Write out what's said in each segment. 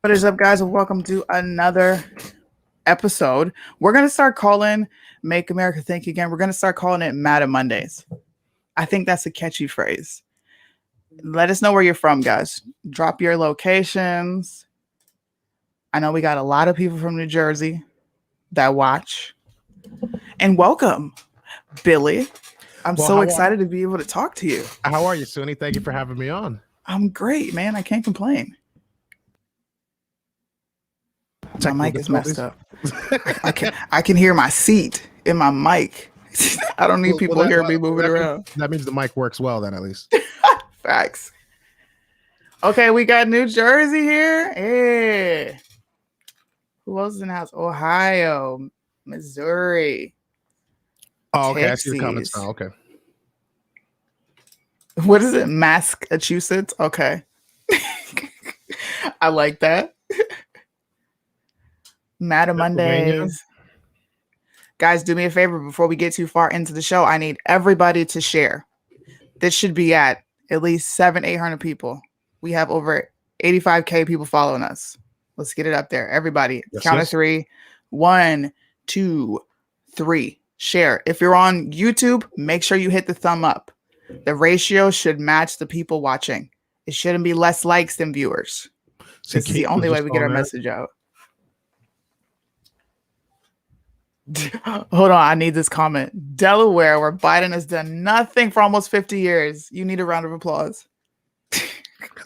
What is up, guys, and welcome to another episode. We're going to start calling Make America Think Again. We're going to start calling it Mad Mondays. I think that's a catchy phrase. Let us know where you're from, guys. Drop your locations. I know we got a lot of people from New Jersey that watch. And welcome, Billy. I'm so excited to be able to talk to you. How are you, Suni? Thank you for having me on. I'm great, man. I can't complain. My mic is messed up. I can hear my seat in my mic. I don't need people hear me moving around. That means the mic works well then, at least. Facts. Okay, we got New Jersey here. Hey. Who else is in the house? Ohio, Missouri. Oh, okay. Texas. I see the comments now. Okay. What is it? Massachusetts? Okay. I like that. Mad Mondays. Guys, do me a favor before we get too far into the show. I need everybody to share. This should be at least 700-800 people. We have over 85K people following us. Let's get it up there. Everybody, count of three. 1, 2, 3. Share. If you're on YouTube, make sure you hit the thumb up. The ratio should match the people watching. It shouldn't be less likes than viewers. This is the only way we get our message out. Hold on, I need this comment. Delaware, where Biden has done nothing for almost 50 years. You need a round of applause. Well,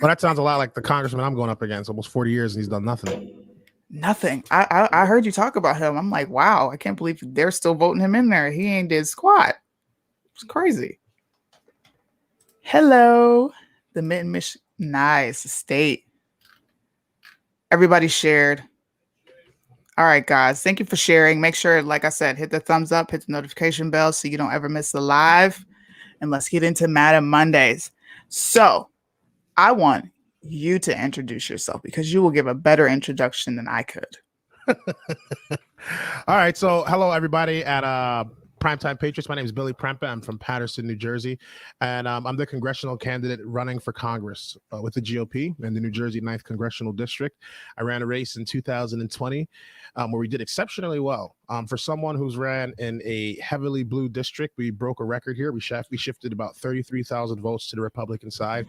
that sounds a lot like the congressman I'm going up against. Almost 40 years and he's done nothing. Nothing. I heard you talk about him. I'm like, wow, I can't believe they're still voting him in there. He ain't did squat. It's crazy. Hello. The Mid-Michigan. Nice state. Everybody shared. All right, guys. Thank you for sharing. Make sure, like I said, hit the thumbs up, hit the notification bell so you don't ever miss the live. And let's get into Mad Mondays. So I want you to introduce yourself because you will give a better introduction than I could. All right. So hello, everybody at Primetime Patriots. My name is Billy Prempeh. I'm from Paterson, New Jersey, and I'm the congressional candidate running for Congress with the GOP in the New Jersey 9th Congressional District. I ran a race in 2020 where we did exceptionally well. For someone who's ran in a heavily blue district, we broke a record here. We shifted about 33,000 votes to the Republican side.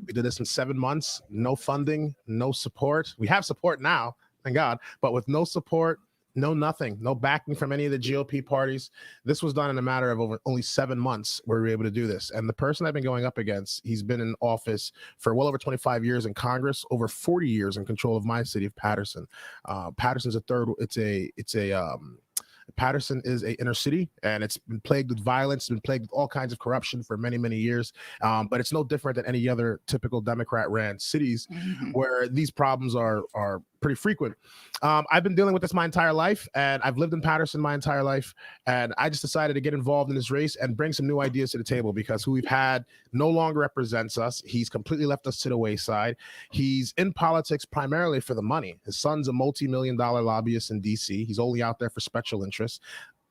We did this in 7 months. No funding, no support. We have support now, thank God, but with no support, no nothing, no backing from any of the GOP parties. This was done in a matter of only 7 months where we were able to do this. And the person I've been going up against, he's been in office for well over 25 years in Congress, over 40 years in control of my city of Paterson. Paterson's Paterson is an inner city, and it's been plagued with violence, it's been plagued with all kinds of corruption for many, many years. But it's no different than any other typical Democrat-ran cities where these problems are pretty frequent. I've been dealing with this my entire life, and I've lived in Paterson my entire life, and I just decided to get involved in this race and bring some new ideas to the table because who we've had no longer represents us. He's completely left us to the wayside. He's in politics primarily for the money. His son's a multi-million-dollar lobbyist in D.C. He's only out there for special interests.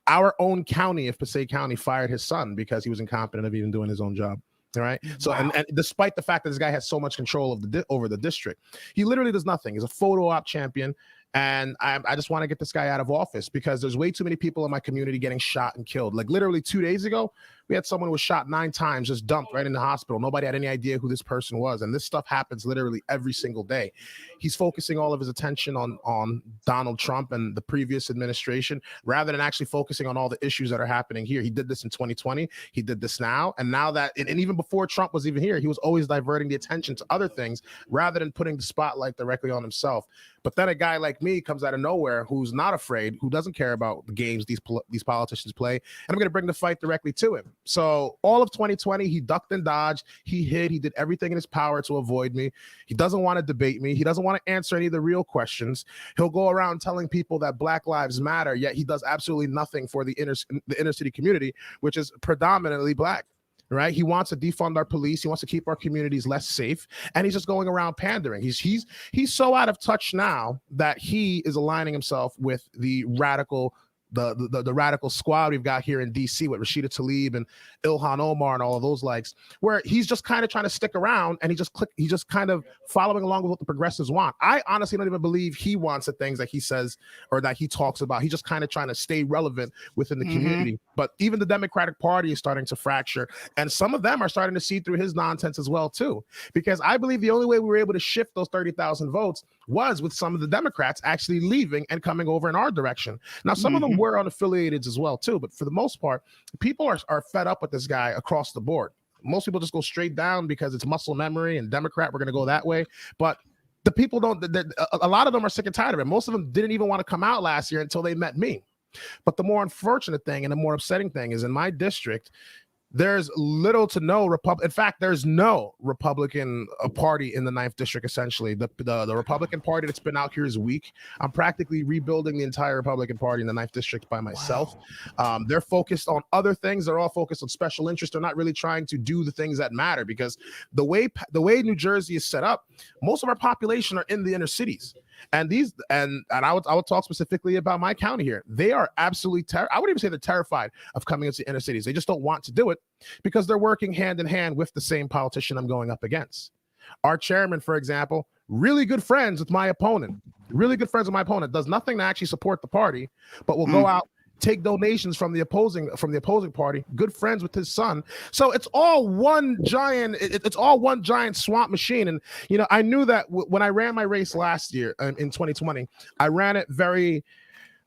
Our own county of Passaic County fired his son because he was incompetent of even doing his own job. All right. So, wow. and despite the fact that this guy has so much control of over the district, he literally does nothing. He's a photo op champion. And I just want to get this guy out of office because there's way too many people in my community getting shot and killed. Like literally 2 days ago, we had someone who was shot 9 times, just dumped right in the hospital. Nobody had any idea who this person was. And this stuff happens literally every single day. He's focusing all of his attention on Donald Trump and the previous administration, rather than actually focusing on all the issues that are happening here. He did this in 2020. He did this now. And now that, and even before Trump was even here, he was always diverting the attention to other things rather than putting the spotlight directly on himself. But then a guy like me comes out of nowhere who's not afraid, who doesn't care about the games these politicians play, and I'm going to bring the fight directly to him. So all of 2020, he ducked and dodged. He hid. He did everything in his power to avoid me. He doesn't want to debate me. He doesn't want to answer any of the real questions. He'll go around telling people that Black Lives Matter, yet he does absolutely nothing for the inner city community, which is predominantly Black. Right? He wants to defund our police. He wants to keep our communities less safe. And he's just going around pandering. He's so out of touch now that he is aligning himself with the radical the radical squad we've got here in DC with Rashida Tlaib and Ilhan Omar and all of those likes, where he's just kind of trying to stick around and he's just kind of following along with what the progressives want. I honestly don't even believe he wants the things that he says or that he talks about. He's just kind of trying to stay relevant within the community. But even the Democratic Party is starting to fracture, and some of them are starting to see through his nonsense as well too. Because I believe the only way we were able to shift those 30,000 votes was with some of the Democrats actually leaving and coming over in our direction. Now, some of them were unaffiliated as well too, but for the most part, people are fed up with this guy across the board. Most people just go straight down because it's muscle memory and Democrat, we're going to go that way. But the people don't, a lot of them are sick and tired of it. Most of them didn't even want to come out last year until they met me. But the more unfortunate thing and the more upsetting thing is in my district, there's little to no Republican. In fact, there's no Republican party in the 9th district. Essentially, the Republican Party that's been out here is weak. I'm practically rebuilding the entire Republican Party in the 9th district by myself. Wow. They're focused on other things. They're all focused on special interests. They're not really trying to do the things that matter, because the way New Jersey is set up, most of our population are in the inner cities. And I would talk specifically about my county here. They are absolutely I would even say they're terrified of coming into inner cities. They just don't want to do it because they're working hand in hand with the same politician I'm going up against. Our chairman, for example, really good friends with my opponent. Does nothing to actually support the party, but will go out, take donations from the opposing party, good friends with his son. So it's all one giant swamp machine. And I knew that when I ran my race last year in 2020, I ran it very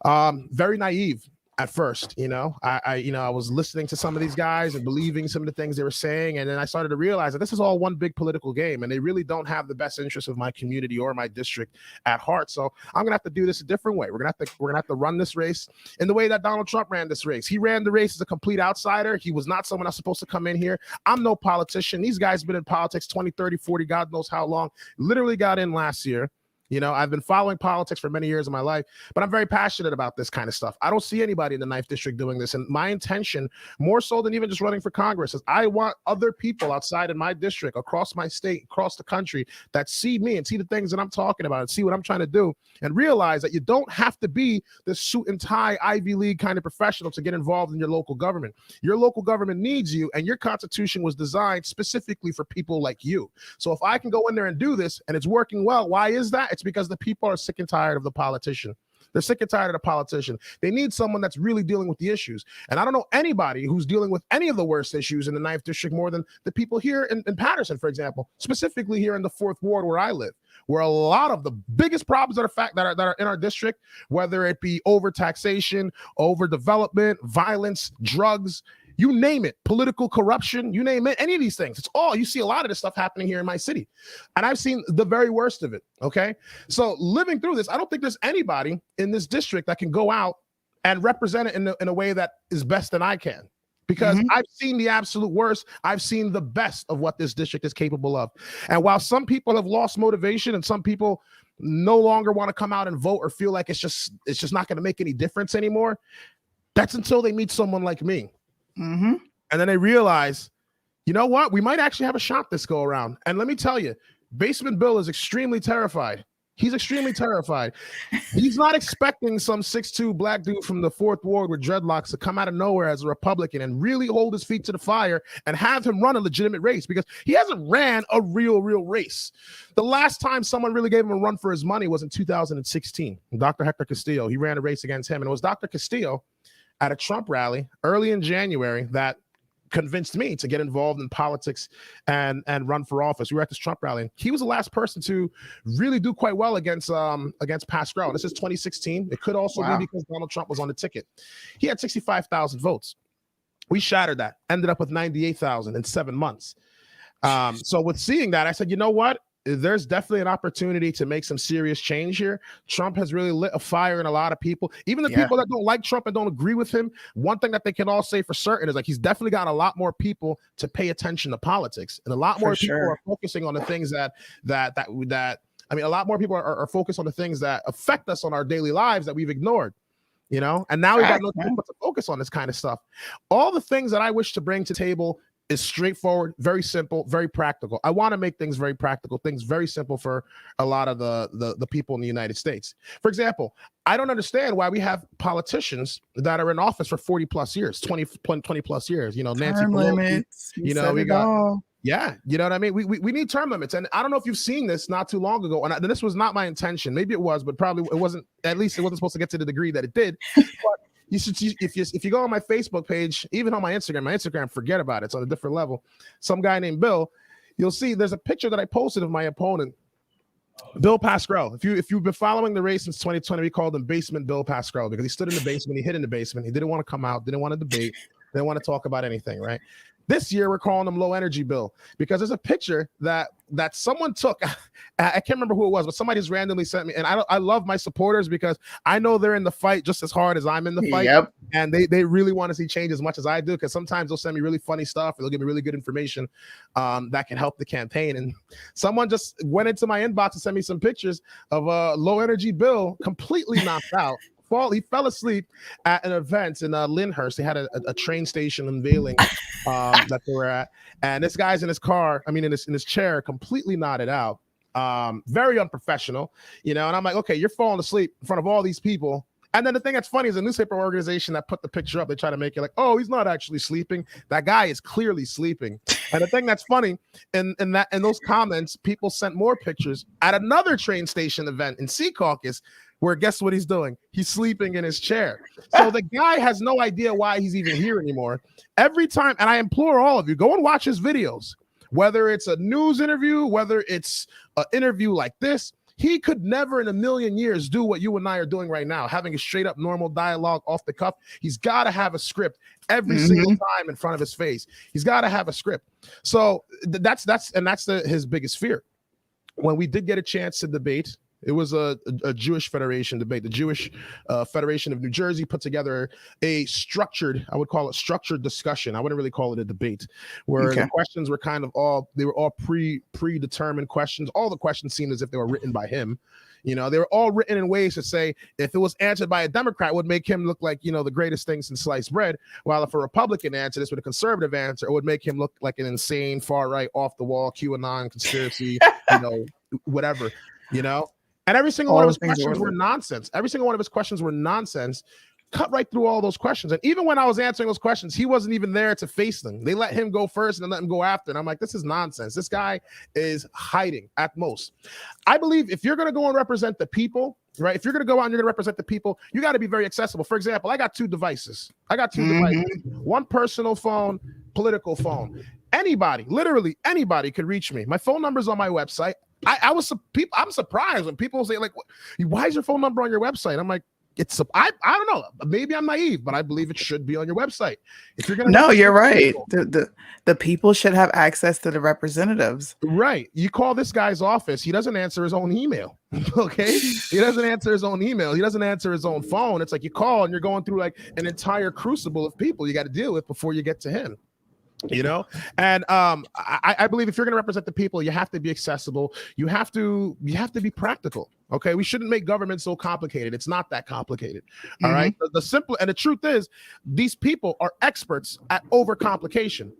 naive at first. I was listening to some of these guys and believing some of the things they were saying, and then I started to realize that this is all one big political game, and they really don't have the best interest of my community or my district at heart. So I'm gonna have to do this a different way. We're gonna have to run this race in the way that Donald Trump ran this race. He ran the race as a complete outsider. He was not someone that's supposed to come in here. I'm no politician. These guys have been in politics 20, 30, 40, God knows how long. Literally got in last year. I've been following politics for many years of my life, but I'm very passionate about this kind of stuff. I don't see anybody in the 9th district doing this. And my intention, more so than even just running for Congress, is I want other people outside in my district, across my state, across the country, that see me and see the things that I'm talking about and see what I'm trying to do, and realize that you don't have to be this suit and tie Ivy League kind of professional to get involved in your local government. Your local government needs you, and your Constitution was designed specifically for people like you. So if I can go in there and do this and it's working well, why is that? It's because the people are sick and tired of the politician. They're sick and tired of the politician. They need someone that's really dealing with the issues. And I don't know anybody who's dealing with any of the worst issues in the 9th district more than the people here in Patterson, for example, specifically here in the 4th ward where I live, where a lot of the biggest problems that are in our district, whether it be overtaxation, overdevelopment, violence, drugs, you name it, political corruption, you name it, any of these things. You see a lot of this stuff happening here in my city. And I've seen the very worst of it, okay? So living through this, I don't think there's anybody in this district that can go out and represent it in a way that is best than I can. Because I've seen the absolute worst. I've seen the best of what this district is capable of. And while some people have lost motivation and some people no longer want to come out and vote or feel like it's just not going to make any difference anymore, that's until they meet someone like me. And then they realize, you know what? We might actually have a shot this go around. And let me tell you, Basement Bill is extremely terrified. He's extremely terrified. He's not expecting some 6'2" black dude from the 4th ward with dreadlocks to come out of nowhere as a Republican and really hold his feet to the fire and have him run a legitimate race, because he hasn't ran a real race. The last time someone really gave him a run for his money was in 2016. Dr. Hector Castillo, he ran a race against him. And it was Dr. Castillo at a Trump rally early in January that convinced me to get involved in politics and run for office. We were at this Trump rally. He was the last person to really do quite well against Pascal. This is 2016. It could also be because Donald Trump was on the ticket. He had 65,000 votes. We shattered that, ended up with 98,000 in 7 months. So with seeing that, I said, you know what? There's definitely an opportunity to make some serious change here. Trump has really lit a fire in a lot of people. Even the people that don't like Trump and don't agree with him, one thing that they can all say for certain is like he's definitely got a lot more people to pay attention to politics, and a lot more people are focusing on the things that I mean, a lot more people are focused on the things that affect us on our daily lives that we've ignored. And now we've got no time but to focus on this kind of stuff. All the things that I wish to bring to the table is straightforward, very simple, very practical. I want to make things very practical, things very simple for a lot of the people in the United States. For example, I don't understand why we have politicians that are in office for 40 plus years, 20 plus years. You know, Nancy Term Pelosi. limits. You You know, said we it got. all. Yeah, you know what I mean? We need term limits. And I don't know if you've seen this not too long ago. And this was not my intention. Maybe it was, but probably it wasn't. At least it wasn't supposed to get to the degree that it did. But you should, if you go on my Facebook page, even on my Instagram, forget about it. It's on a different level. Some guy named Bill, you'll see there's a picture that I posted of my opponent, Bill Pascrell. If you've been following the race since 2020, we called him Basement Bill Pascrell because he stood in the basement, he hid in the basement, he didn't want to come out, didn't want to debate, didn't want to talk about anything, right? This year, we're calling him Low Energy Bill because there's a picture that someone took. I can't remember who it was, but somebody just randomly sent me. And I love my supporters because I know they're in the fight just as hard as I'm in the fight. Yep. And they really want to see change as much as I do, because sometimes they'll send me really funny stuff or they'll give me really good information that can help the campaign. And someone just went into my inbox and sent me some pictures of Low Energy Bill completely knocked out. He fell asleep at an event in Lyndhurst. They had a train station unveiling that they were at, and this guy's in his car. I mean, in his chair, completely nodded out. Very unprofessional, you know. And I'm like, okay, you're falling asleep in front of all these people. And then the thing that's funny is a newspaper organization that put the picture up, they try to make it like, oh, he's not actually sleeping. That guy is clearly sleeping. And the thing that's funny in those comments, people sent more pictures at another train station event in Secaucus, where guess what he's doing? He's sleeping in his chair. So the guy has no idea why he's even here anymore. Every time, and I implore all of you, go and watch his videos, whether it's a news interview, whether it's an interview like this. He could never in a million years do what you and I are doing right now, having a straight up normal dialogue off the cuff. He's got to have a script every single time in front of his face. He's got to have a script. So that's his biggest fear. When we did get a chance to debate, it was a Jewish Federation debate. The Jewish Federation of New Jersey put together a structured, I would call it structured discussion. I wouldn't really call it a debate, where the questions were kind of all predetermined questions. All the questions seemed as if they were written by him. You know, they were all written in ways to say if it was answered by a Democrat, it would make him look like, you know, the greatest thing since sliced bread. While if a Republican answered this with a conservative answer, it would make him look like an insane, far right, off the wall, QAnon conspiracy, you know, whatever, you know. And every single one of his questions were nonsense. Every single one of his questions were nonsense. Cut right through all those questions. And even when I was answering those questions, he wasn't even there to face them. They let him go first and then let him go after. And I'm like, this is nonsense. This guy is hiding at most. I believe if you're going to go and represent the people, right? If you're going to go out and you're going to represent the people, you got to be very accessible. For example, I got two devices. One personal phone, political phone. Anybody, literally anybody could reach me. My phone number is on my website. I'm surprised when people say, like, why is your phone number on your website? I'm like, I don't know. Maybe I'm naive, but I believe it should be on your website. If you're gonna, no, you're right. The people should have access to the representatives. Right. You call this guy's office, he doesn't answer his own email. Okay. He doesn't answer his own email. He doesn't answer his own phone. It's like you call and you're going through like an entire crucible of people you got to deal with before you get to him. You know, and I believe if you're going to represent the people, you have to be accessible. You have to be practical. Okay, we shouldn't make government so complicated. It's not that complicated. All right. The simple and the truth is, these people are experts at overcomplication.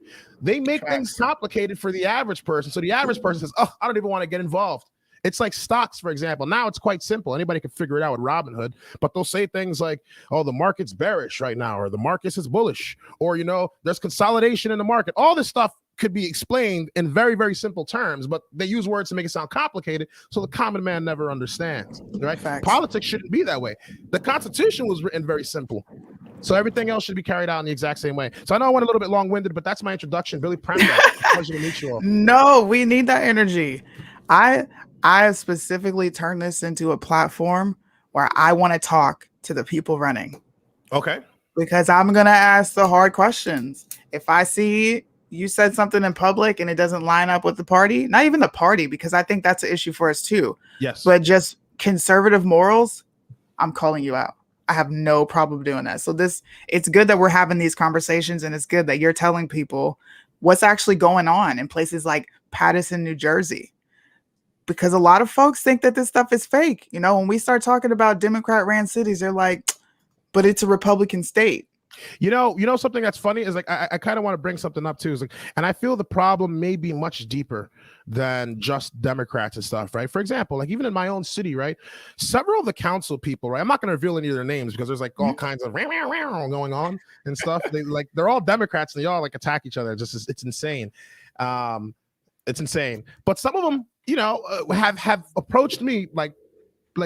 They make things complicated for the average person. So the average person says, "Oh, I don't even want to get involved." It's like stocks, for example. Now it's quite simple. Anybody can figure it out with Robinhood, but they'll say things like, oh, the market's bearish right now, or the market is bullish, or, you know, there's consolidation in the market. All this stuff could be explained in very, very simple terms, but they use words to make it sound complicated, so the common man never understands, right? Facts. Politics shouldn't be that way. The Constitution was written very simple, so everything else should be carried out in the exact same way. So I know I went a little bit long-winded, but that's my introduction. Billy Prempeh, pleasure to meet you all. No, we need that energy. I specifically turned this into a platform where I want to talk to the people running. Okay. Because I'm going to ask the hard questions. If I see you said something in public and it doesn't line up with the party, not even the party, because I think that's an issue for us too. Yes. But just conservative morals, I'm calling you out. I have no problem doing that. So it's good that we're having these conversations, and it's good that you're telling people what's actually going on in places like Paterson, New Jersey. Because a lot of folks think that this stuff is fake. You know, when we start talking about Democrat-ran cities, they're like, but it's a Republican state. Something that's funny is like I kind of want to bring something up too. Is like, and I feel the problem may be much deeper than just Democrats and stuff, right? For example, like even in my own city, right? Several of the council people, right? I'm not going to reveal any of their names because there's like all kinds of going on and stuff. They're all Democrats and they all like attack each other. It's insane. It's insane. But some of them, have approached me like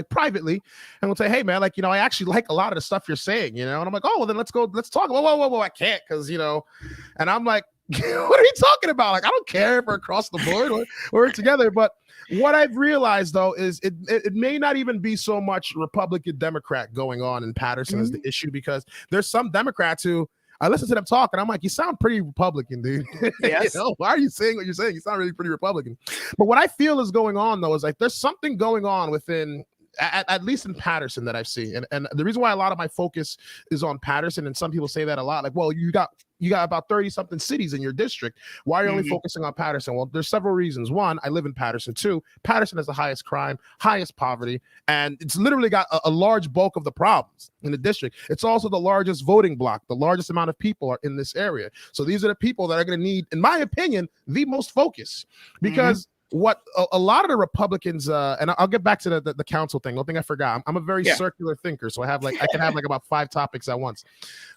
privately and will say, hey man, like, I actually like a lot of the stuff you're saying, and I'm like, oh, well then let's talk. Whoa, I can't, because and I'm like, what are you talking about? Like, I don't care if we're across the board, we're together. But what I've realized though is it may not even be so much Republican Democrat going on in Patterson as the issue, because there's some Democrats who I listen to them talk and I'm like, you sound pretty Republican, dude. Yes. Why are you saying what you're saying? You sound really pretty Republican. But what I feel is going on though is like there's something going on within at least in Patterson that I've seen. And the reason why a lot of my focus is on Patterson, and some people say that a lot, like, well, you got about 30 something cities in your district. Why are you only focusing on Patterson? Well, there's several reasons. One, I live in Patterson. Two, Patterson has the highest crime, highest poverty, and it's literally got a large bulk of the problems in the district. It's also the largest voting block. The largest amount of people are in this area. So these are the people that are going to need, in my opinion, the most focus, because what a lot of the Republicans, and I'll get back to the council thing. One thing I forgot, I'm a very circular thinker, so I can have like about 5 topics at once.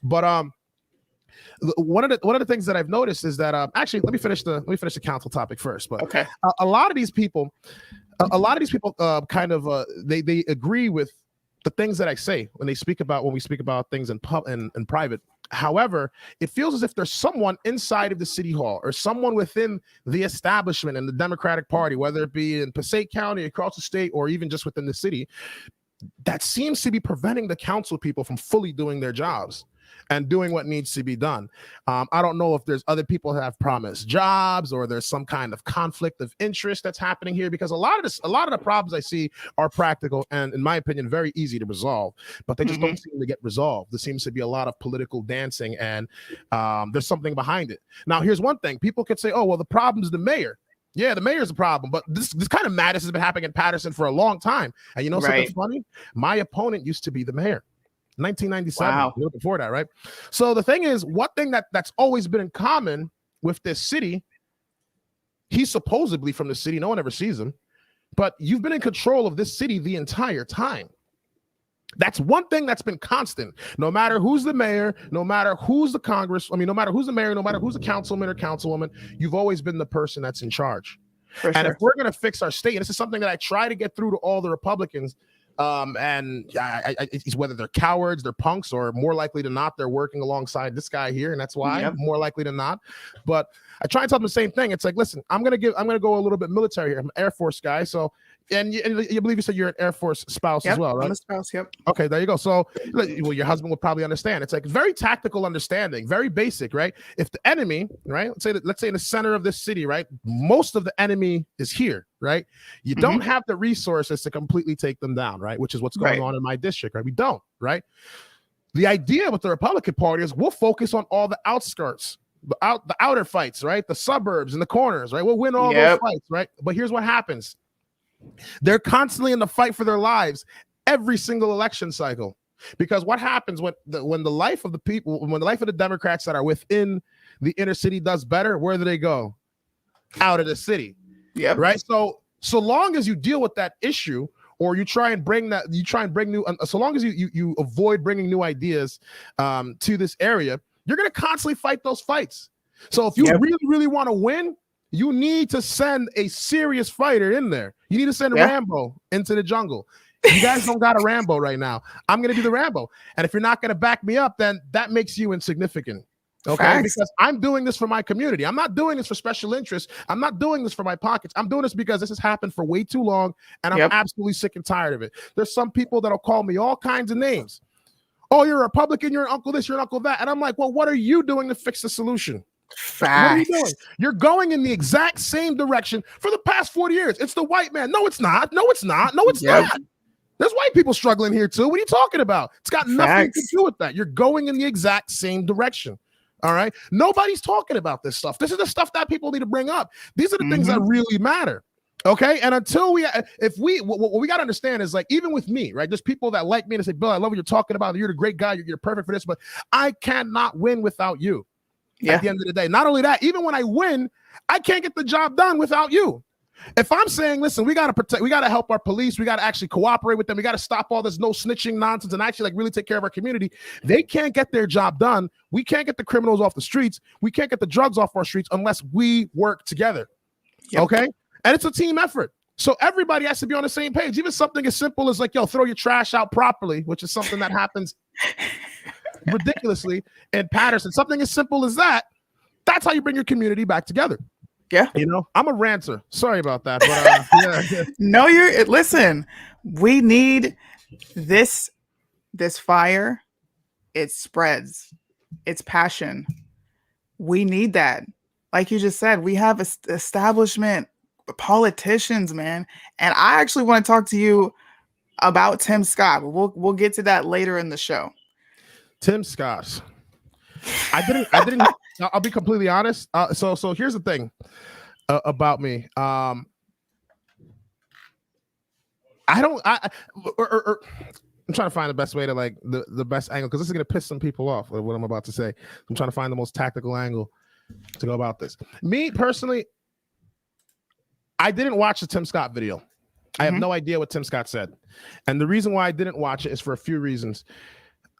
But one of the things that I've noticed is that actually let me finish the council topic first. But okay, a lot of these people, kind of they agree with the things that I say when we speak about things in private. However, it feels as if there's someone inside of the city hall or someone within the establishment in the Democratic Party, whether it be in Passaic County, across the state, or even just within the city, that seems to be preventing the council people from fully doing their jobs and doing what needs to be done. I don't know if there's other people who have promised jobs or there's some kind of conflict of interest that's happening here, because a lot of the problems I see are practical and, in my opinion, very easy to resolve, but they just don't seem to get resolved. There seems to be a lot of political dancing, and there's something behind it. Now, here's one thing. People could say, oh, well, the problem is the mayor. Yeah, the mayor's a problem, but this kind of madness has been happening in Patterson for a long time. And you know something funny? My opponent used to be the mayor. 1997. Wow. Before that, right? So the thing is, one thing that's always been in common with this city, he's supposedly from the city, no one ever sees him, but you've been in control of this city the entire time. That's one thing that's been constant. No matter who's the mayor, no matter who's the no matter who's the mayor, no matter who's a councilman or councilwoman, you've always been the person that's in charge. And if we're going to fix our state, and this is something that I try to get through to all the Republicans, and it's whether they're cowards, they're punks, or more likely than not, they're working alongside this guy here, and that's why more likely than not. But I try and tell them the same thing. It's like, listen, I'm gonna go a little bit military here. I'm an Air Force guy, so and you believe you said you're an Air Force spouse as well, right? I'm a spouse. Yep. Okay, there you go. So, well, your husband will probably understand. It's like very tactical understanding, very basic, right? If the enemy, right? Let's say in the center of this city, right? Most of the enemy is here, right? You don't have the resources to completely take them down, right? Which is what's going on in my district, right? We don't, right? The idea with the Republican Party is we'll focus on all the outskirts, the outer fights, right? The suburbs and the corners, right? We'll win all those fights, right? But here's what happens. They're constantly in the fight for their lives every single election cycle, because what happens when the life of the people, when the life of the Democrats that are within the inner city does better, where do they go? Out of the city. Yeah. Right. So long as you deal with that issue, or you try and bring new, so long as you avoid bringing new ideas to this area, you're going to constantly fight those fights. So if you really, really want to win, you need to send a serious fighter in there. You need to send Rambo into the jungle. You guys don't got a Rambo right now. I'm going to be the Rambo. And if you're not going to back me up, then that makes you insignificant. Okay. Facts. Because I'm doing this for my community. I'm not doing this for special interests. I'm not doing this for my pockets. I'm doing this because this has happened for way too long, and I'm absolutely sick and tired of it. There's some people that'll call me all kinds of names. Oh, you're a Republican, you're an uncle this, you're an uncle that. And I'm like, well, what are you doing to fix the solution? Facts. What are you doing? You're going in the exact same direction for the past 40 years. It's the white man. No, it's not. No, it's not. No, it's not. There's white people struggling here too. What are you talking about? It's got nothing to do with that. You're going in the exact same direction. All right. Nobody's talking about this stuff. This is the stuff that people need to bring up. These are the things that really matter. Okay, and until what we got to understand is, like, even with me, right? There's people that like me and say, Bill, I love what you're talking about. You're the great guy. You're perfect for this, but I cannot win without you. At the end of the day, not only that, even when I win, I can't get the job done without you. If I'm saying, listen, we got to protect, we got to help our police, we got to actually cooperate with them, we got to stop all this no snitching nonsense and actually like really take care of our community. They can't get their job done. We can't get the criminals off the streets. We can't get the drugs off our streets unless we work together. Yep. Okay. And it's a team effort. So everybody has to be on the same page. Even something as simple as like, yo, throw your trash out properly, which is something that happens ridiculously in Patterson. Something as simple as that. That's how you bring your community back together. Yeah. You know, I'm a ranter. Sorry about that. But yeah. No, listen, we need this fire. It spreads. It's passion. We need that. Like you just said, we have establishment politicians, man. And I actually want to talk to you about Tim Scott. We'll get to that later in the show. Tim Scott. I didn't. I'll be completely honest. So here's the thing about me. I'm trying to find the best way to like the best angle, because this is gonna piss some people off with what I'm about to say. I'm trying to find the most tactical angle to go about this. Me personally, I didn't watch the Tim Scott video. I have no idea what Tim Scott said. And the reason why I didn't watch it is for a few reasons.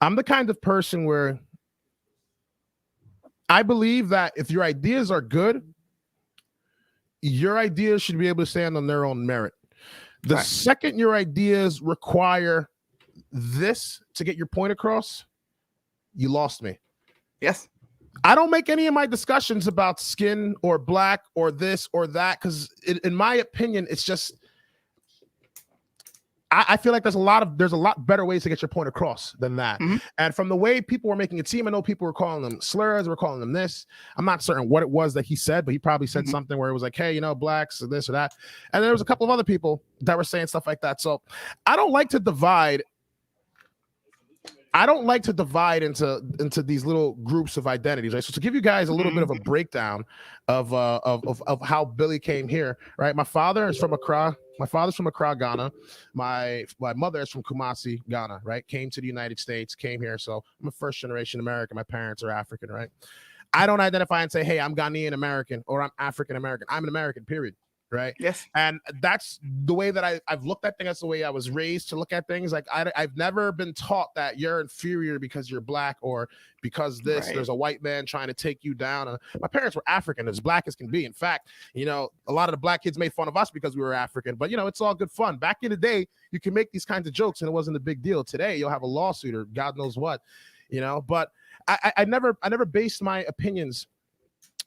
I'm the kind of person where I believe that if your ideas are good, your ideas should be able to stand on their own merit. The second your ideas require this to get your point across, you lost me. Yes. I don't make any of my discussions about skin or black or this or that, because in my opinion, it's just, I feel like there's a lot better ways to get your point across than that. And from the way people were making it seem, I know people were calling them slurs, were calling them this. I'm not certain what it was that he said, but he probably said something where it was like, hey, you know, blacks or this or that. And there was a couple of other people that were saying stuff like that. So I don't like to divide. Into these little groups of identities, right? So to give you guys a little bit of a breakdown of how Billy came here, right? My father is from Accra. My father's from Accra, Ghana. My mother is from Kumasi, Ghana, right? Came to the United States, came here. So I'm a first generation American. My parents are African, right? I don't identify and say, hey, I'm Ghanaian American or I'm African American. I'm an American, period. Right. Yes. And that's the way that I've looked at things. That's the way I was raised to look at things. Like I've never been taught that you're inferior because you're black or because there's a white man trying to take you down. My parents were African, as black as can be. In fact, you know, a lot of the black kids made fun of us because we were African, but you know, it's all good fun. Back in the day, you can make these kinds of jokes and it wasn't a big deal. Today, you'll have a lawsuit or God knows what, you know, but I never based my opinions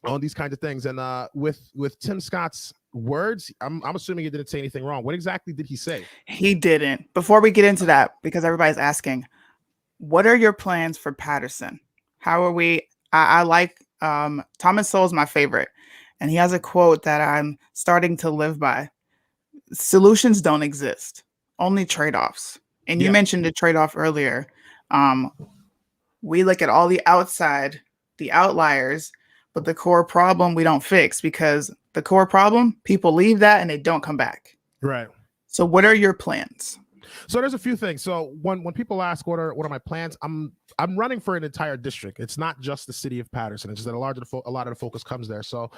on these kinds of things. And with Tim Scott's words, I'm assuming he didn't say anything wrong. What exactly did he say? He didn't. Before we get into that, because everybody's asking, what are your plans for Patterson? How are we? I like Thomas Sowell's my favorite, and he has a quote that I'm starting to live by. Solutions don't exist, only trade-offs. And you mentioned a trade-off earlier. We look at all the outside, the outliers, but the core problem we don't fix, because the core problem, people leave that and they don't come back. Right. So what are your plans? So there's a few things. So when people ask what are my plans, I'm running for an entire district. It's not just the city of Patterson. It's just that a lot of the focus comes there. So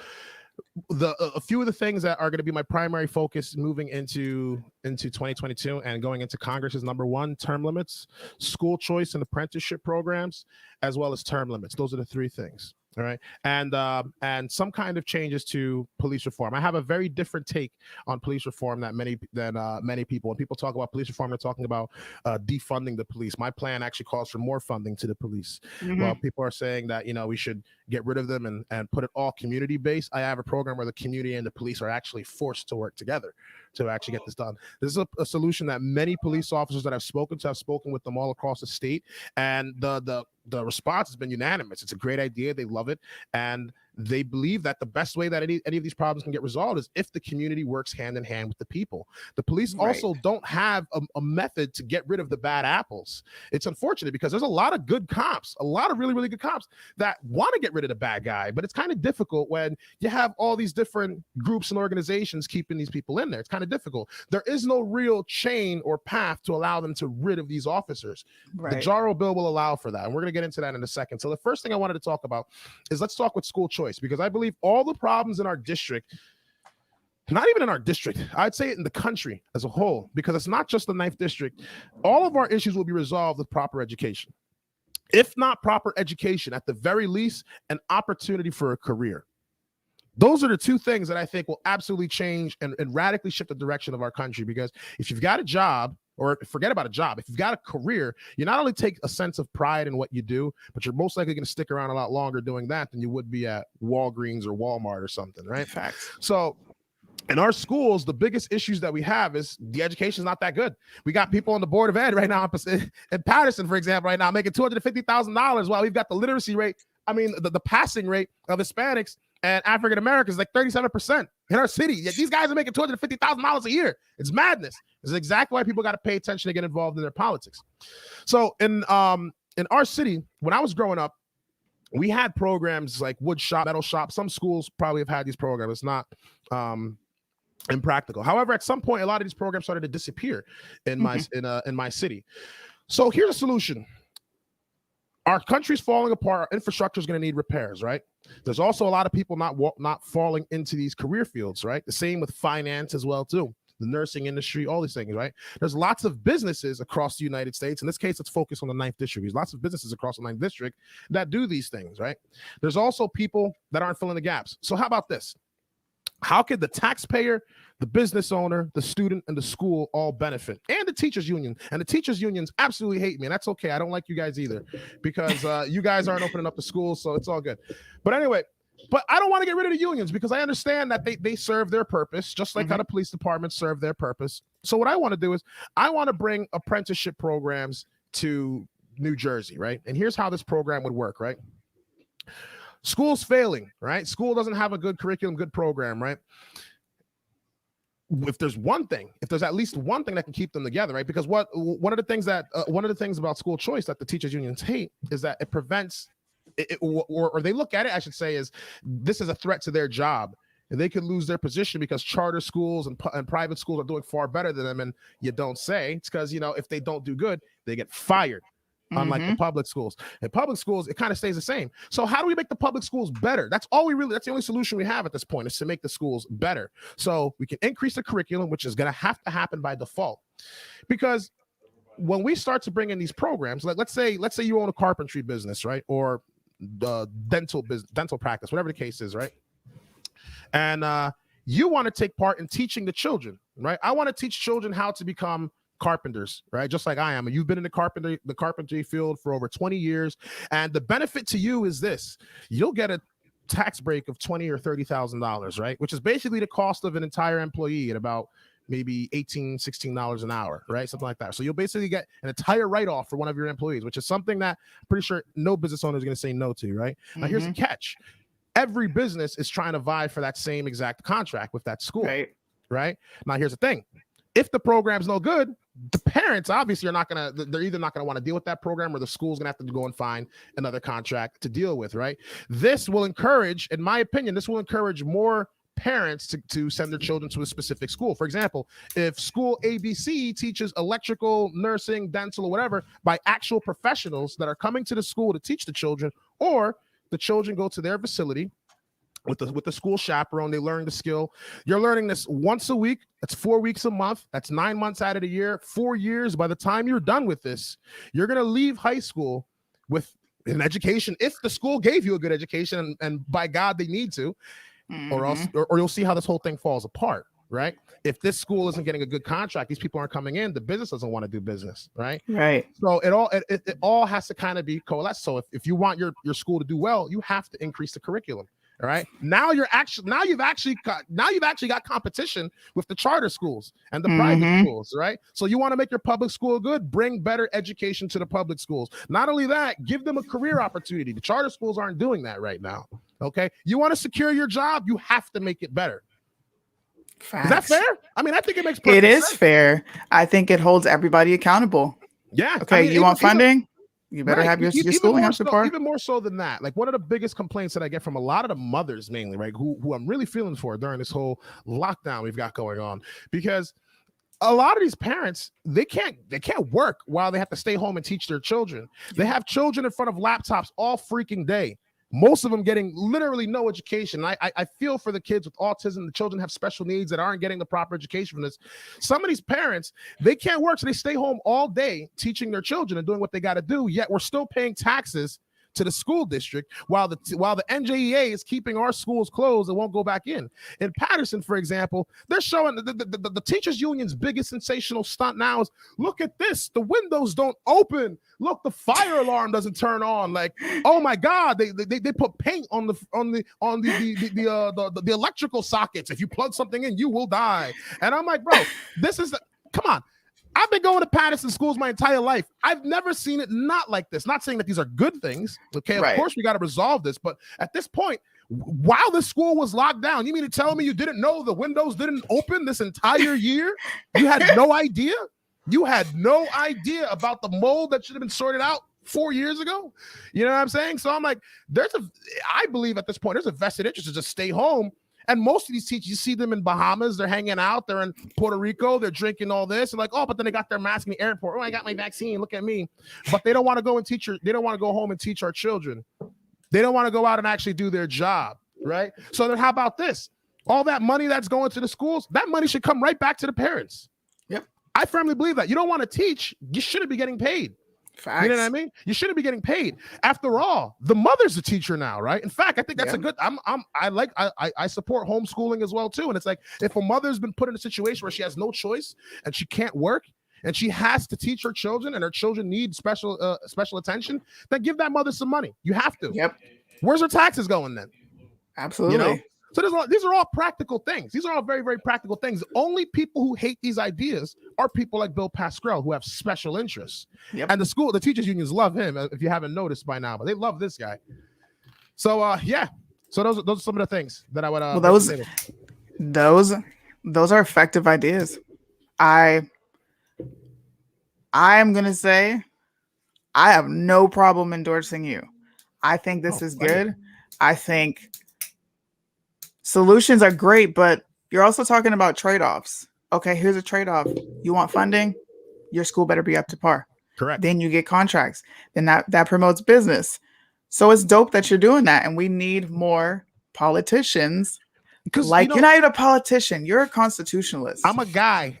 a few of the things that are going to be my primary focus moving into 2022 and going into Congress is, number one, term limits, school choice and apprenticeship programs, as well as term limits. Those are the three things. All right. And some kind of changes to police reform. I have a very different take on police reform than many people. When people talk about police reform, they're talking about defunding the police. My plan actually calls for more funding to the police. Well, people are saying that, you know, we should get rid of them and put it all community based. I have a program where the community and the police are actually forced to work together to actually get this done. This is a solution that many police officers that I've spoken to, I've spoken with them all across the state, and the response has been unanimous. It's a great idea. They love it. And they believe that the best way that any of these problems can get resolved is if the community works hand in hand with the people. The police also don't have a method to get rid of the bad apples. It's unfortunate because there's a lot of good cops, a lot of really, really good cops that want to get rid of the bad guy, but it's kind of difficult when you have all these different groups and organizations keeping these people in there. It's kind of difficult. There is no real chain or path to allow them to rid of these officers. The JARO bill will allow for that, and we're going to get into that in a second. So the first thing I wanted to talk about is let's talk with school choice, because I believe all the problems in our district, not even in our district, I'd say it in the country as a whole, because it's not just the 9th district, all of our issues will be resolved with proper education. If not proper education, at the very least, an opportunity for a career. Those are the two things that I think will absolutely change and radically shift the direction of our country, because if you've got a job, or forget about a job, if you've got a career, you not only take a sense of pride in what you do, but you're most likely going to stick around a lot longer doing that than you would be at Walgreens or Walmart or something, right? Facts. So in our schools, the biggest issues that we have is the education is not that good. We got people on the board of ed right now in Patterson, for example, right now making $250,000, while we've got the literacy rate, the passing rate of Hispanics and African Americans like 37% in our city. Yet these guys are making $250,000 a year. It's madness. This is exactly why people got to pay attention to get involved in their politics. So in our city, when I was growing up, we had programs like wood shop, metal shop. Some schools probably have had these programs. It's not impractical. However, at some point, a lot of these programs started to disappear in my city. So here's a solution. Our country's falling apart. Our infrastructure is going to need repairs, right? There's also a lot of people not falling into these career fields, right? The same with finance as well, too. The nursing industry, all these things, right? There's lots of businesses across the United States. In this case, let's focus on the 9th district. There's lots of businesses across the 9th district that do these things, right? There's also people that aren't filling the gaps. So how about this? How could the taxpayer, the business owner, the student, and the school all benefit? And the teachers union. And the teachers unions absolutely hate me. And that's okay. I don't like you guys either, because you guys aren't opening up the schools, so it's all good. But anyway, but I don't want to get rid of the unions, because I understand that they serve their purpose, just like how the police departments serve their purpose. So what I want to do is I want to bring apprenticeship programs to New Jersey, right? And here's how this program would work, right? School's failing, right? School doesn't have a good curriculum, good program, right? If there's at least one thing that can keep them together, right? Because one of the things about school choice that the teachers unions hate is that it prevents or they look at it, I should say, is this is a threat to their job. And they could lose their position because charter schools and private schools are doing far better than them. And you don't say. It's because, if they don't do good, they get fired. Unlike the public schools. In public schools, it kind of stays the same. So how do we make the public schools better? That's the only solution we have at this point, is to make the schools better. So we can increase the curriculum, which is going to have to happen by default. Because when we start to bring in these programs, like let's say you own a carpentry business, right? Or the dental practice, whatever the case is, right? And you want to take part in teaching the children, right? I want to teach children how to become carpenters, right? Just like I am. You've been in the carpentry field for over 20 years. And the benefit to you is this: you'll get a tax break of $20,000 or $30,000, right? Which is basically the cost of an entire employee at about maybe $18, $16 an hour, right? Something like that. So you'll basically get an entire write-off for one of your employees, which is something that I'm pretty sure no business owner is going to say no to, right? Now here's the catch. Every business is trying to vie for that same exact contract with that school, right? Now here's the thing. If the program's no good, the parents obviously they're either not going to want to deal with that program, or the school's going to have to go and find another contract to deal with, right? This will encourage, in my opinion, more parents to send their children to a specific school. For example, if school ABC teaches electrical, nursing, dental, or whatever by actual professionals that are coming to the school to teach the children, or the children go to their facility with the school chaperone, they learn the skill. You're learning this once a week. That's 4 weeks a month. That's 9 months out of the year, 4 years. By the time you're done with this, you're going to leave high school with an education, if the school gave you a good education, and by God, they need to, or else, or you'll see how this whole thing falls apart, right? If this school isn't getting a good contract, these people aren't coming in, the business doesn't want to do business, right? Right. So it all has to kind of be coalesced. So if you want your school to do well, you have to increase the curriculum. All right. Now you've actually got competition with the charter schools and the private schools, right? So you want to make your public school good, bring better education to the public schools. Not only that, give them a career opportunity. The charter schools aren't doing that right now. Okay, you want to secure your job, you have to make it better. Facts. Is that fair? I mean, I think it makes perfect sense. fair. I think it holds everybody accountable. Yeah. Okay, I mean, you want funding? You better have your schooling up to par. Even more so than that. Like, one of the biggest complaints that I get from a lot of the mothers, mainly, right, who I'm really feeling for during this whole lockdown we've got going on, because a lot of these parents, they can't work while they have to stay home and teach their children. They have children in front of laptops all freaking day. Most of them getting literally no education. I feel for the kids with autism. The children have special needs that aren't getting the proper education from this. Some of these parents, they can't work, so they stay home all day teaching their children and doing what they got to do, yet we're still paying taxes to the school district while the NJEA is keeping our schools closed and won't go back in. In Patterson, for example, they're showing the teachers union's biggest sensational stunt now is, look at this, the windows don't open. Look, the fire alarm doesn't turn on. Like, oh my God, they put paint on the electrical sockets. If you plug something in, you will die. And I'm like, bro, this is come on. I've been going to Patterson schools my entire life. I've never seen it not like this. Not saying that these are good things. Okay, of course we got to resolve this. But at this point, while the school was locked down, you mean to tell me you didn't know the windows didn't open this entire year? You had no idea? You had no idea about the mold that should have been sorted out 4 years ago? You know what I'm saying? So I'm like, I believe at this point, there's a vested interest to just stay home. And most of these teachers, you see them in Bahamas, they're hanging out, they're in Puerto Rico, they're drinking all this, and like, oh, but then they got their mask in the airport. Oh, I got my vaccine, look at me. But they don't want to go and they don't want to go home and teach our children. They don't want to go out and actually do their job, right? So then how about this? All that money that's going to the schools, that money should come right back to the parents. Yep. I firmly believe that. You don't want to teach, you shouldn't be getting paid. Facts. You know what I mean? You shouldn't be getting paid. After all, the mother's a teacher now, right? In fact, I think that's a good. I support homeschooling as well too. And it's like, if a mother's been put in a situation where she has no choice and she can't work and she has to teach her children, and her children need special attention, then give that mother some money. You have to. Yep. Where's her taxes going then? Absolutely. You know? So these are all practical things. These are all very, very practical things. The only people who hate these ideas are people like Bill Pascrell, who have special interests. Yep. And the teachers unions love him, if you haven't noticed by now, but they love this guy. So yeah. So those are some of the things that I would. Those are effective ideas. I am gonna say, I have no problem endorsing you. I think this is good. I think solutions are great, but you're also talking about trade-offs. Okay, here's a trade-off. You want funding? Your school better be up to par. Correct. Then you get contracts. Then that promotes business. So it's dope that you're doing that. And we need more politicians. Because you're not even a politician. You're a constitutionalist. I'm a guy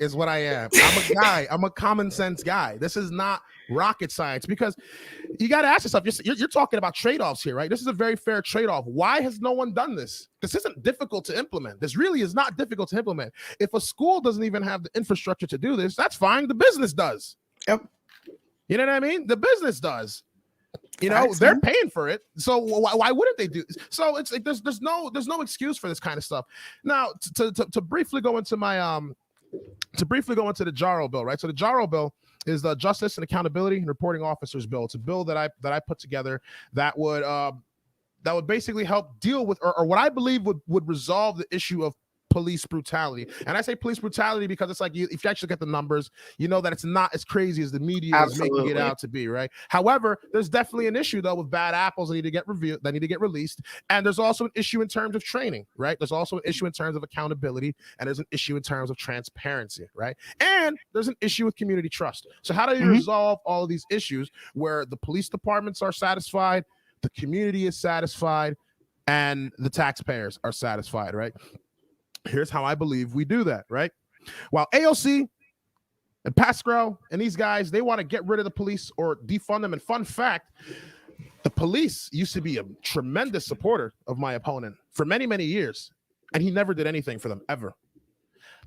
is what I am. I'm a guy. I'm a common sense guy. This is not rocket science, because you got to ask yourself, you're talking about trade-offs here, right? This is a very fair trade-off. Why has no one done this? This isn't difficult to implement. This really is not difficult to implement. If a school doesn't even have the infrastructure to do this, that's fine. The business does. Yep. You know what I mean? The business does. They're paying for it. So why wouldn't they do? So it's like there's no excuse for this kind of stuff. Now, to briefly go into the JARO bill, right? So the JARO bill is the Justice and Accountability and Reporting Officers Bill. It's a bill that I put together that would basically help deal with, or what I believe would resolve the issue of police brutality. And I say police brutality because it's like, if you actually get the numbers, you know that it's not as crazy as the media is making it out to be, right? However, there's definitely an issue though with bad apples that need to get reviewed, that need to get released. And there's also an issue in terms of training, right? There's also an issue in terms of accountability, and there's an issue in terms of transparency, right? And there's an issue with community trust. So how do you resolve all of these issues where the police departments are satisfied, the community is satisfied, and the taxpayers are satisfied, right? Here's how I believe we do that, right? While AOC and Pascrell and these guys, they want to get rid of the police or defund them. And fun fact, the police used to be a tremendous supporter of my opponent for many, many years, and he never did anything for them, ever.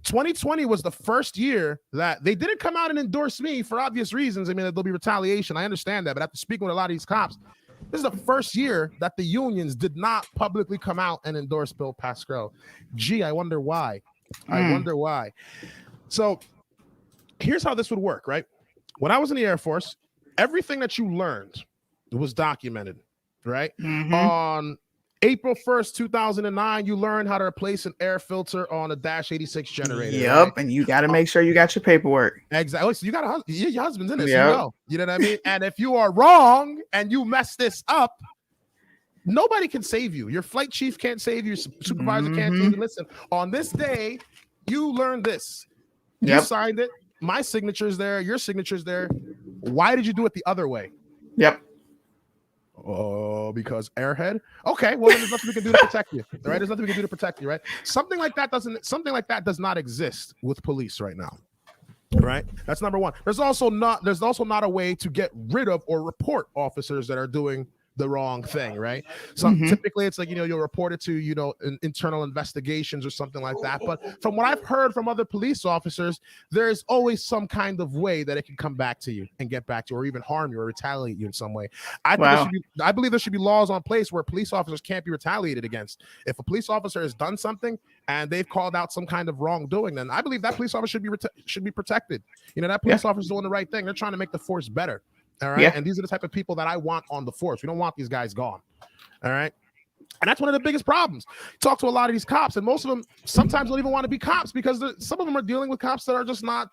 2020 was the first year that they didn't come out and endorse me for obvious reasons. I mean, there'll be retaliation. I understand that, but after speaking with a lot of these cops, this is the first year that the unions did not publicly come out and endorse Bill Pascrell. Gee, I wonder why. I wonder why. So here's how this would work, right? When I was in the Air Force, everything that you learned was documented. right? Mm-hmm. On April 1st, 2009, you learn how to replace an air filter on a Dash 86 generator, Yep. right? And you got to make sure you got your paperwork. Exactly. So you got your husband's in this, Yep. you know what I mean? And if you are wrong and you mess this up, nobody can save you. Your flight chief can't save you. Your supervisor can't save you. Listen, on this day, you learned this. You signed it. My signature's there. Your signature's there. Why did you do it the other way? Yep. Oh, because airhead. Okay, well then there's nothing we can do to protect you. All right, there's nothing we can do to protect you. Right? Something like that does not exist with police right now. Right? That's number one. There's also not a way to get rid of or report officers that are doing the wrong thing, right? So typically it's like, you'll report it to, internal investigations or something like that. But from what I've heard from other police officers, there's always some kind of way that it can come back to you and get back to you, or even harm you or retaliate you in some way. I believe there should be laws on place where police officers can't be retaliated against. If a police officer has done something and they've called out some kind of wrongdoing, then I believe that police officer should be protected. That police officer is doing the right thing. They're trying to make the force better. All right. And these are the type of people that I want on the force. We don't want these guys gone. All right. And that's one of the biggest problems. Talk to a lot of these cops, and most of them sometimes don't even want to be cops because some of them are dealing with cops that are just not,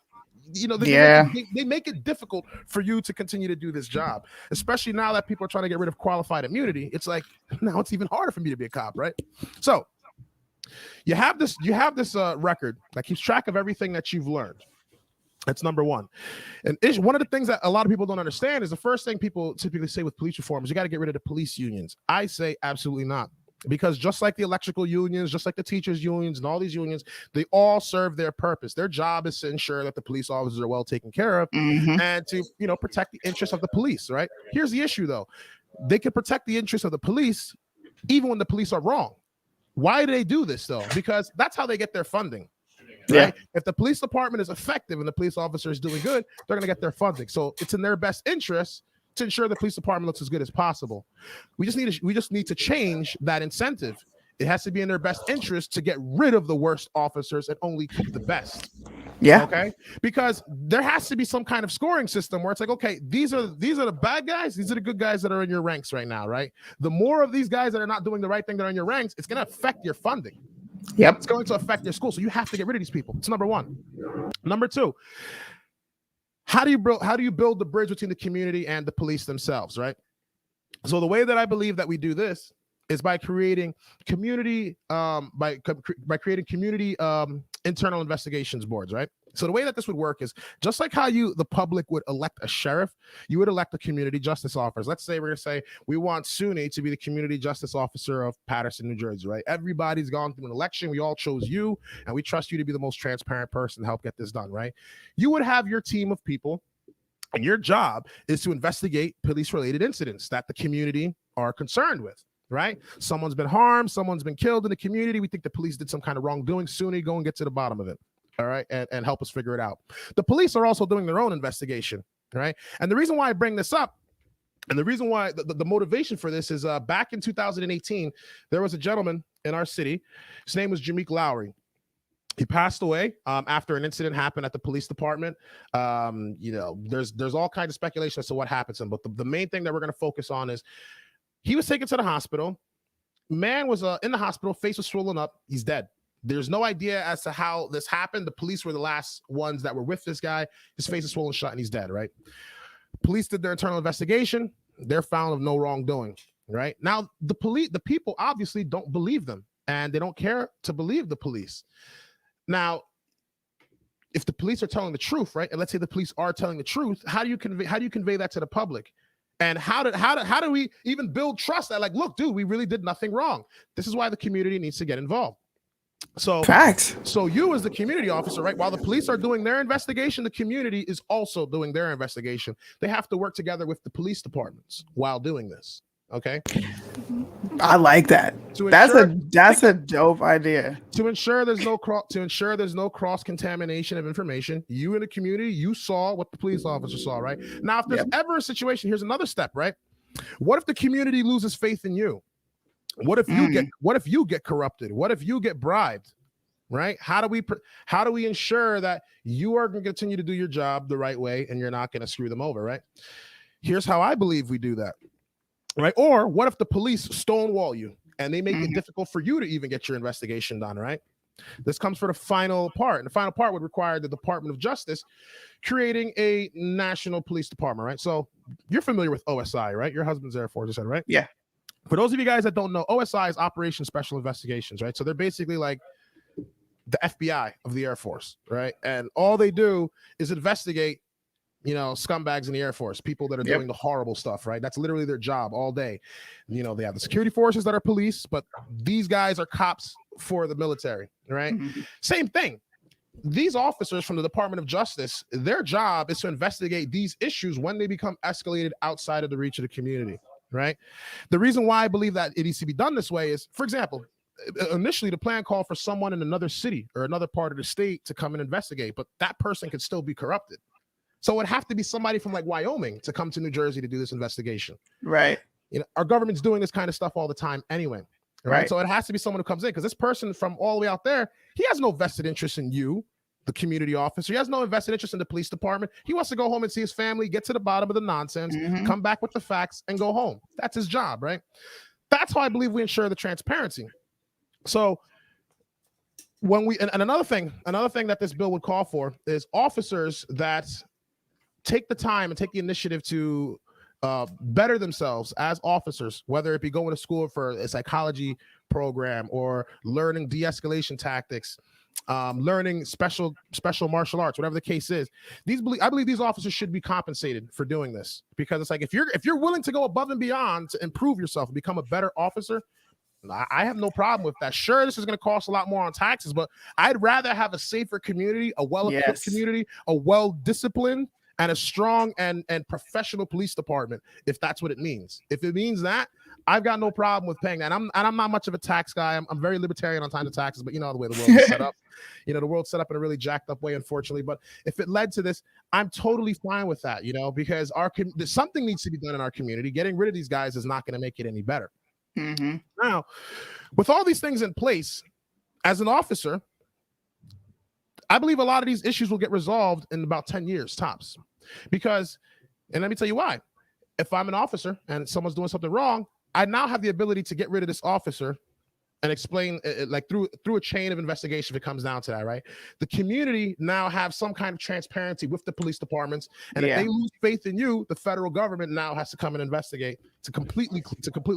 they make it difficult for you to continue to do this job, especially now that people are trying to get rid of qualified immunity. It's like, now it's even harder for me to be a cop. Right. So you have this record that keeps track of everything that you've learned. That's number one. And one of the things that a lot of people don't understand is the first thing people typically say with police reform is you got to get rid of the police unions. I say absolutely not. Because just like the electrical unions, just like the teachers unions and all these unions, they all serve their purpose. Their job is to ensure that the police officers are well taken care of and to, protect the interests of the police, right? Here's the issue though. They can protect the interests of the police even when the police are wrong. Why do they do this though? Because that's how they get their funding. Right? Yeah. If the police department is effective and the police officer is doing good, they're going to get their funding. So it's in their best interest to ensure the police department looks as good as possible. We just need to change that incentive. It has to be in their best interest to get rid of the worst officers and only keep the best. Yeah. Okay. Because there has to be some kind of scoring system where it's like, okay, these are the bad guys. These are the good guys that are in your ranks right now. Right. The more of these guys that are not doing the right thing that are in your ranks, it's going to affect your funding. Yep. It's going to affect your school. So you have to get rid of these people. It's number one. Number two, how do you build the bridge between the community and the police themselves, right? So the way that I believe that we do this is by creating community internal investigations boards, right? So the way that this would work is just like how the public would elect a sheriff, you would elect a community justice officer. Let's say we're going to say we want Suni to be the community justice officer of Patterson, New Jersey, right? Everybody's gone through an election. We all chose you, and we trust you to be the most transparent person to help get this done, right? You would have your team of people, and your job is to investigate police-related incidents that the community are concerned with. Right? Someone's been harmed, someone's been killed in the community. We think the police did some kind of wrongdoing. Suni, go and get to the bottom of it. All right. And help us figure it out. The police are also doing their own investigation. Right. And the reason why I bring this up, and the reason why the motivation for this is back in 2018, there was a gentleman in our city. His name was Jameek Lowry. He passed away after an incident happened at the police department. There's all kinds of speculation as to what happened to him. But the main thing that we're going to focus on is he was taken to the hospital. Man was in the hospital, face was swollen up. He's dead. There's no idea as to how this happened. The police were the last ones that were with this guy. His face is swollen shut and he's dead, right? Police did their internal investigation. They're found of no wrongdoing, right? Now, the people obviously don't believe them and they don't care to believe the police. Now, if the police are telling the truth, right? And let's say the police are telling the truth, how do you convey that to the public? And how do we even build trust that, like, look, dude, we really did nothing wrong? This is why the community needs to get involved. So facts. So you as the community officer, right? While the police are doing their investigation, the community is also doing their investigation. They have to work together with the police departments while doing this. Okay. I like that. That's a dope idea. To ensure there's no cross contamination of information, you in the community, you saw what the police officer saw, right? Now, if there's ever a situation, here's another step, right? What if the community loses faith in you? What if you get corrupted? What if you get bribed? Right? How do we ensure that you are going to continue to do your job the right way and you're not going to screw them over, right? Here's how I believe we do that. right? Or what if the police stonewall you and they make it difficult for you to even get your investigation done, right? This comes for the final part. And the final part would require the Department of Justice creating a national police department, right? So you're familiar with OSI, right? Your husband's Air Force, you said, right? Yeah. For those of you guys that don't know, OSI is Operation Special Investigations, right? So they're basically like the FBI of the Air Force, right? And all they do is investigate, scumbags in the Air Force, people that are doing the horrible stuff, right? That's literally their job all day. They have the security forces that are police, but these guys are cops for the military, right? Same thing. These officers from the Department of Justice, their job is to investigate these issues when they become escalated outside of the reach of the community, right? The reason why I believe that it needs to be done this way is, for example, initially the plan called for someone in another city or another part of the state to come and investigate, but that person could still be corrupted. So it would have to be somebody from like Wyoming to come to New Jersey to do this investigation. Right. Our government's doing this kind of stuff all the time anyway. Right. So it has to be someone who comes in, because this person from all the way out there, he has no vested interest in you, the community officer. He has no vested interest in the police department. He wants to go home and see his family, get to the bottom of the nonsense, come back with the facts, and go home. That's his job, right? That's how I believe we ensure the transparency. So when we and another thing that this bill would call for is officers that take the time and take the initiative to better themselves as officers, whether it be going to school for a psychology program or learning de-escalation tactics, learning special martial arts, whatever the case is. I believe these officers should be compensated for doing this, because it's like if you're willing to go above and beyond to improve yourself and become a better officer, I have no problem with that. Sure, this is going to cost a lot more on taxes, but I'd rather have a safer community, a well-equipped community, a well-disciplined, and a strong and professional police department, if that's what it means. If it means that, I've got no problem with paying that. I'm not much of a tax guy. I'm very libertarian on time to taxes, but you know the way the world is set up. The world's set up in a really jacked up way, unfortunately. But if it led to this, I'm totally fine with that, because something needs to be done in our community. Getting rid of these guys is not going to make it any better. Now, with all these things in place, as an officer, I believe a lot of these issues will get resolved in about 10 years tops. Because, and let me tell you why. If I'm an officer and someone's doing something wrong, I now have the ability to get rid of this officer and explain like through a chain of investigation, if it comes down to that, right? The community now have some kind of transparency with the police departments, and if they lose faith in you, the federal government now has to come and investigate to completely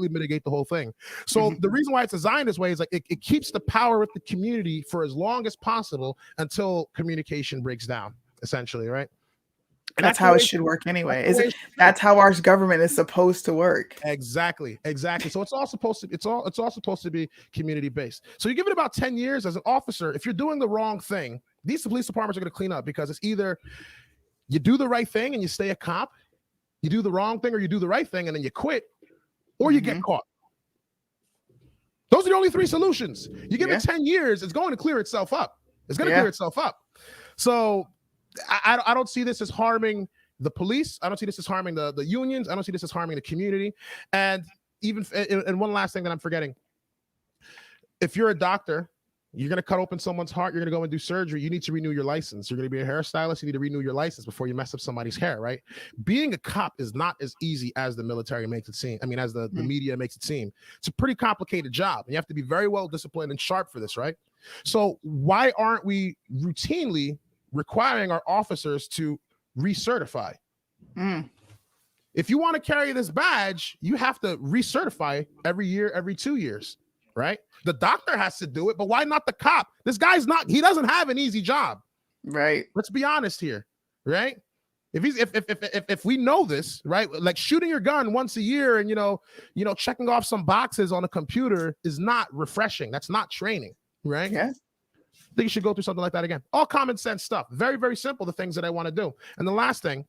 mitigate the whole thing. So the reason why it's designed this way is like it keeps the power with the community for as long as possible until communication breaks down, essentially, right? And that's how it should work anyway. That's how our government is supposed to work. Exactly. So it's all supposed to be community based. So you give it about 10 years as an officer. If you're doing the wrong thing, these police departments are going to clean up, because it's either you do the right thing and you stay a cop, you do the wrong thing, or you do the right thing and then you quit, or you get caught. Those are the only three solutions. You give it 10 years, it's going to clear itself up. Clear itself up. So I don't see this as harming the police. I don't see this as harming the unions. I don't see this as harming the community. And even and one last thing that I'm forgetting. If you're a doctor, you're going to cut open someone's heart, you're going to go and do surgery, you need to renew your license. You're going to be a hairstylist, you need to renew your license before you mess up somebody's hair, right? Being a cop is not as easy as the military makes it seem. I mean, as the media makes it seem. It's a pretty complicated job. And you have to be very well disciplined and sharp for this, right? So why aren't we routinely requiring our officers to recertify? If you want to carry this badge, you have to recertify every year, every 2 years, right? The doctor has to do it, but why not the cop? This guy's he doesn't have an easy job. Right. Let's be honest here, right? If we know this, right? Like shooting your gun once a year and checking off some boxes on a computer is not refreshing. That's not training, right? Yes. I think you should go through something like that again. All common sense stuff. Very, very simple, the things that I want to do. And the last thing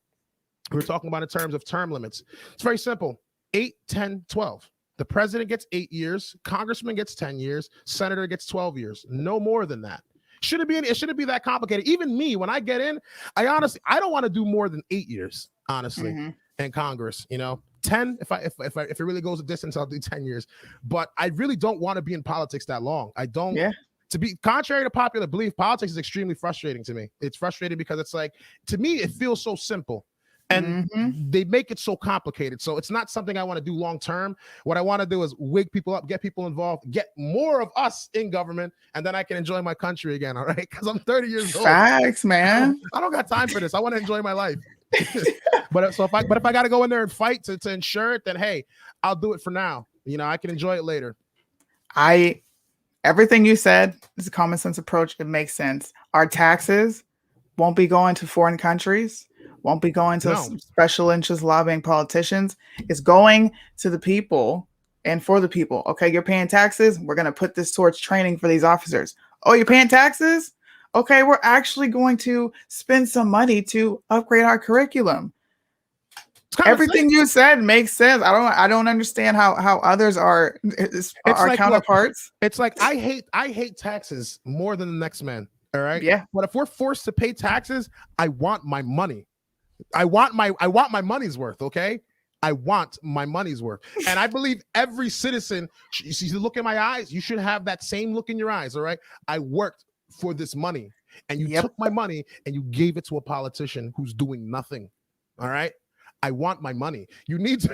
we're talking about in terms of term limits, it's very simple. 8, 10, 12. The president gets 8 years. Congressman gets 10 years. Senator gets 12 years. No more than that. It shouldn't be that complicated. Even me, when I get in, I don't want to do more than 8 years, honestly, in Congress. 10, if it really goes a distance, I'll do 10 years. But I really don't want to be in politics that long. I don't. Yeah. To be contrary to popular belief, politics is extremely frustrating to me. It's frustrating because it's like, to me, it feels so simple. And Mm-hmm. they make it so complicated. So it's not something I want to do long term. What I want to do is wake people up, get people involved, get more of us in government, and then I can enjoy my country again. All right, because I'm 30 years old. Facts, man. I don't got time for this. I want to enjoy my life. But if I got to go in there and fight to ensure it, then hey, I'll do it for now. I can enjoy it later. Everything you said is a common sense approach. It makes sense. Our taxes won't be going to foreign countries, won't be going to special interest lobbying politicians. It's going to the people and for the people. Okay, you're paying taxes. We're going to put this towards training for these officers. Oh, you're paying taxes? Okay, we're actually going to spend some money to upgrade our curriculum. Everything you said makes sense. I don't understand how others are like, counterparts. Look, it's like I hate taxes more than the next man. All right. Yeah. But if we're forced to pay taxes, I want my money. I want my money's worth. Okay. I want my money's worth. And I believe every citizen, you look in my eyes, you should have that same look in your eyes. All right. I worked for this money, and you took my money and you gave it to a politician who's doing nothing. All right. I want my money. You need to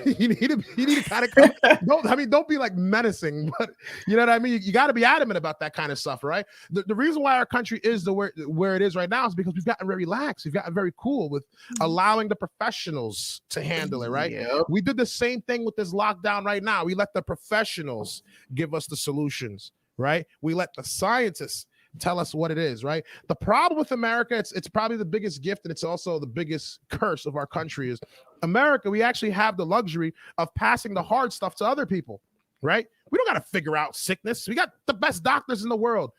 kind of come. Don't be like menacing, but you know what I mean? You got to be adamant about that kind of stuff, right? The reason why our country is where it is right now is because we've gotten very lax. We've gotten very cool with allowing the professionals to handle it, right? Yep. We did the same thing with this lockdown right now. We let the professionals give us the solutions, right? We let the scientists tell us what it is, right? The problem with America, it's probably the biggest gift, and it's also the biggest curse of our country is America. We actually have the luxury of passing the hard stuff to other people, right? We don't got to figure out sickness. We got the best doctors in the world.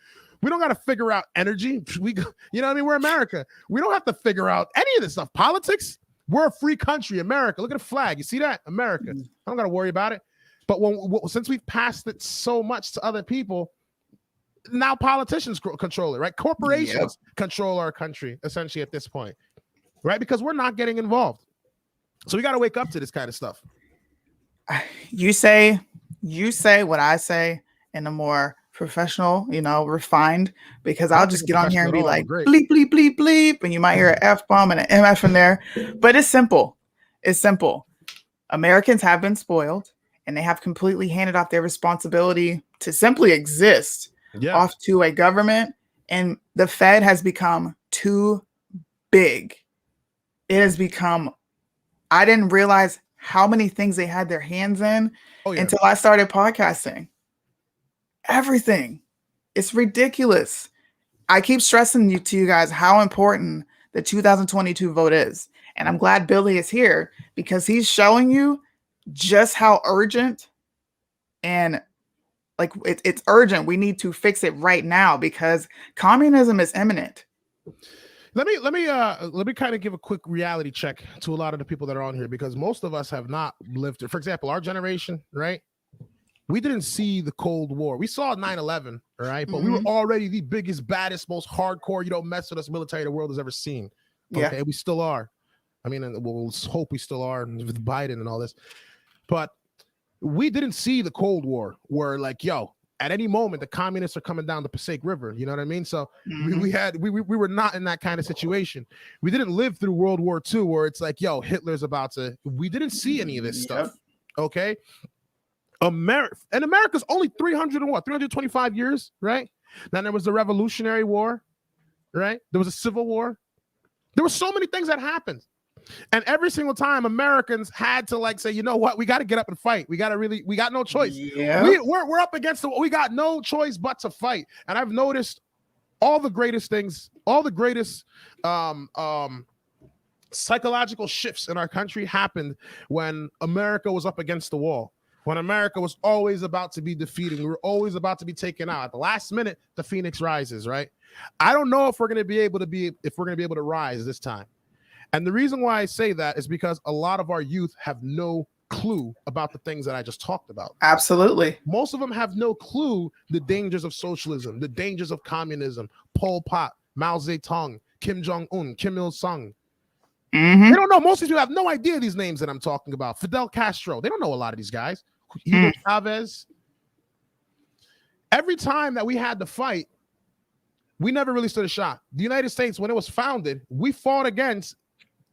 We don't got to figure out energy. You know what I mean? We're America. We don't have to figure out any of this stuff. Politics, we're a free country, America. Look at the flag. You see that? America. I don't got to worry about it. But since we've passed it so much to other people, now politicians control it, right? Corporations control our country essentially at this point, right? Because we're not getting involved. So we got to wake up to this kind of stuff. You say what I say in a more professional, refined, because I'll just get on here and be like, bleep, bleep, bleep, bleep. And you might hear an F-bomb and an MF in there, but it's simple. It's simple. Americans have been spoiled, and they have completely handed off their responsibility to simply exist off to a government, and the Fed has become too big. It has become, I didn't realize how many things they had their hands in until I started podcasting. Everything. It's ridiculous. I keep stressing to you guys how important the 2022 vote is. And I'm glad Billy is here because he's showing you just how urgent and like it's urgent. We need to fix it right now because communism is imminent. Let me kind of give a quick reality check to a lot of the people that are on here because most of us have not lived it. For example, our generation, right? We didn't see the Cold War. We saw 9/11, all right? But we were already the biggest, baddest, most hardcore, you don't mess with us military the world has ever seen. Okay, we still are. I mean, we'll hope we still are with Biden and all this. But we didn't see the Cold War where like, at any moment the communists are coming down the Passaic River. You know what I mean? So we were not in that kind of situation. We didn't live through World War II where it's like, Hitler's about to. We didn't see any of this stuff. Okay. America's only 325 years, right? Then there was the Revolutionary War, right? There was a Civil War. There were so many things that happened. And every single time Americans had to like say, you know what, we got to get up and fight. We got no choice. Yeah. We're up against we got no choice but to fight. And I've noticed all the greatest things, all the greatest psychological shifts in our country happened when America was up against the wall. When America was always about to be defeated, we were always about to be taken out. At the last minute, the phoenix rises, right? I don't know if we're going to be able to rise this time. And the reason why I say that is because a lot of our youth have no clue about the things that I just talked about. Absolutely. Most of them have no clue the dangers of socialism, the dangers of communism, Pol Pot, Mao Zedong, Kim Jong-un, Kim Il-sung. They don't know. Most of you have no idea these names that I'm talking about. Fidel Castro. They don't know a lot of these guys. Hugo Chavez. Every time that we had to fight, we never really stood a shot. The United States, when it was founded, we fought against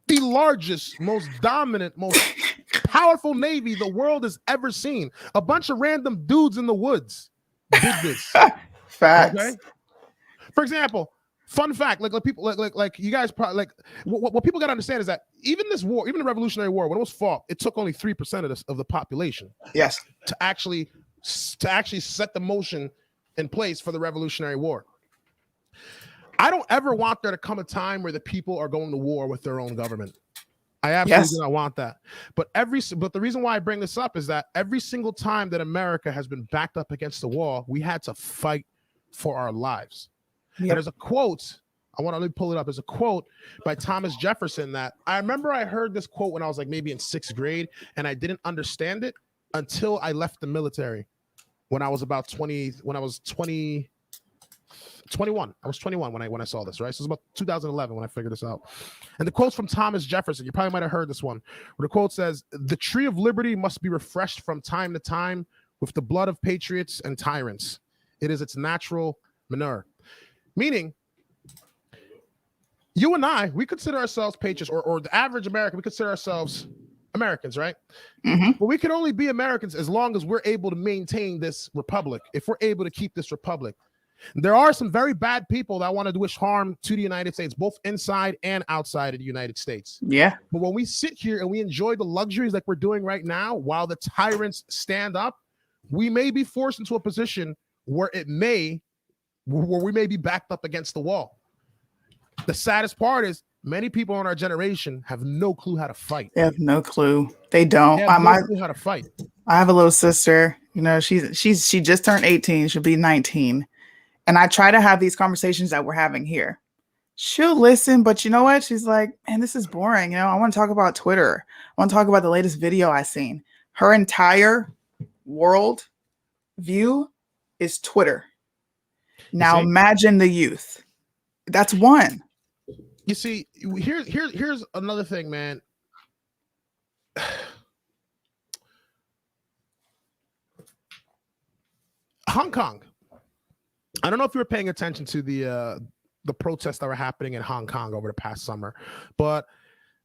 the largest, most dominant, most powerful navy the world has ever seen. A bunch of random dudes in the woods did this. Facts. Okay. For example, fun fact, like people, like you guys probably like what people got to understand is that even this war, even the Revolutionary War, when it was fought, it took only 3% of the population. Yes. To actually set the motion in place for the Revolutionary War. I don't ever want there to come a time where the people are going to war with their own government. I absolutely do not want that. But the reason why I bring this up is that every single time that America has been backed up against the wall, we had to fight for our lives. Yep. And there's a quote, let me pull it up. There's a quote by Thomas Jefferson that I remember I heard this quote when I was like maybe in 6th grade, and I didn't understand it until I left the military when I was about 20, when I was 20, 21. I was 21 when I saw this, right? So it was about 2011 when I figured this out. And the quote's from Thomas Jefferson. You probably might have heard this one, where the quote says, "The tree of liberty must be refreshed from time to time with the blood of patriots and tyrants. It is its natural manure." Meaning, you and I, we consider ourselves patriots, or the average American, we consider ourselves Americans, right? Mm-hmm. But we can only be Americans as long as we're able to maintain this republic, if we're able to keep this republic. There are some very bad people that want to wish harm to the United States, both inside and outside of the United States. Yeah. But when we sit here and we enjoy the luxuries like we're doing right now, while the tyrants stand up, we may be forced into a position where we may be backed up against the wall. The saddest part is many people in our generation have no clue how to fight. They have no clue. They don't. They have no clue how to fight. I have a little sister. You know, she just turned 18. She'll be 19. And I try to have these conversations that we're having here. She'll listen, but you know what? She's like, man, this is boring. You know, I want to talk about Twitter. I want to talk about the latest video I seen. Her entire world view is Twitter. Now imagine the youth. That's one. You see, here's another thing, man. Hong Kong. I don't know if you were paying attention to the protests that were happening in Hong Kong over the past summer, but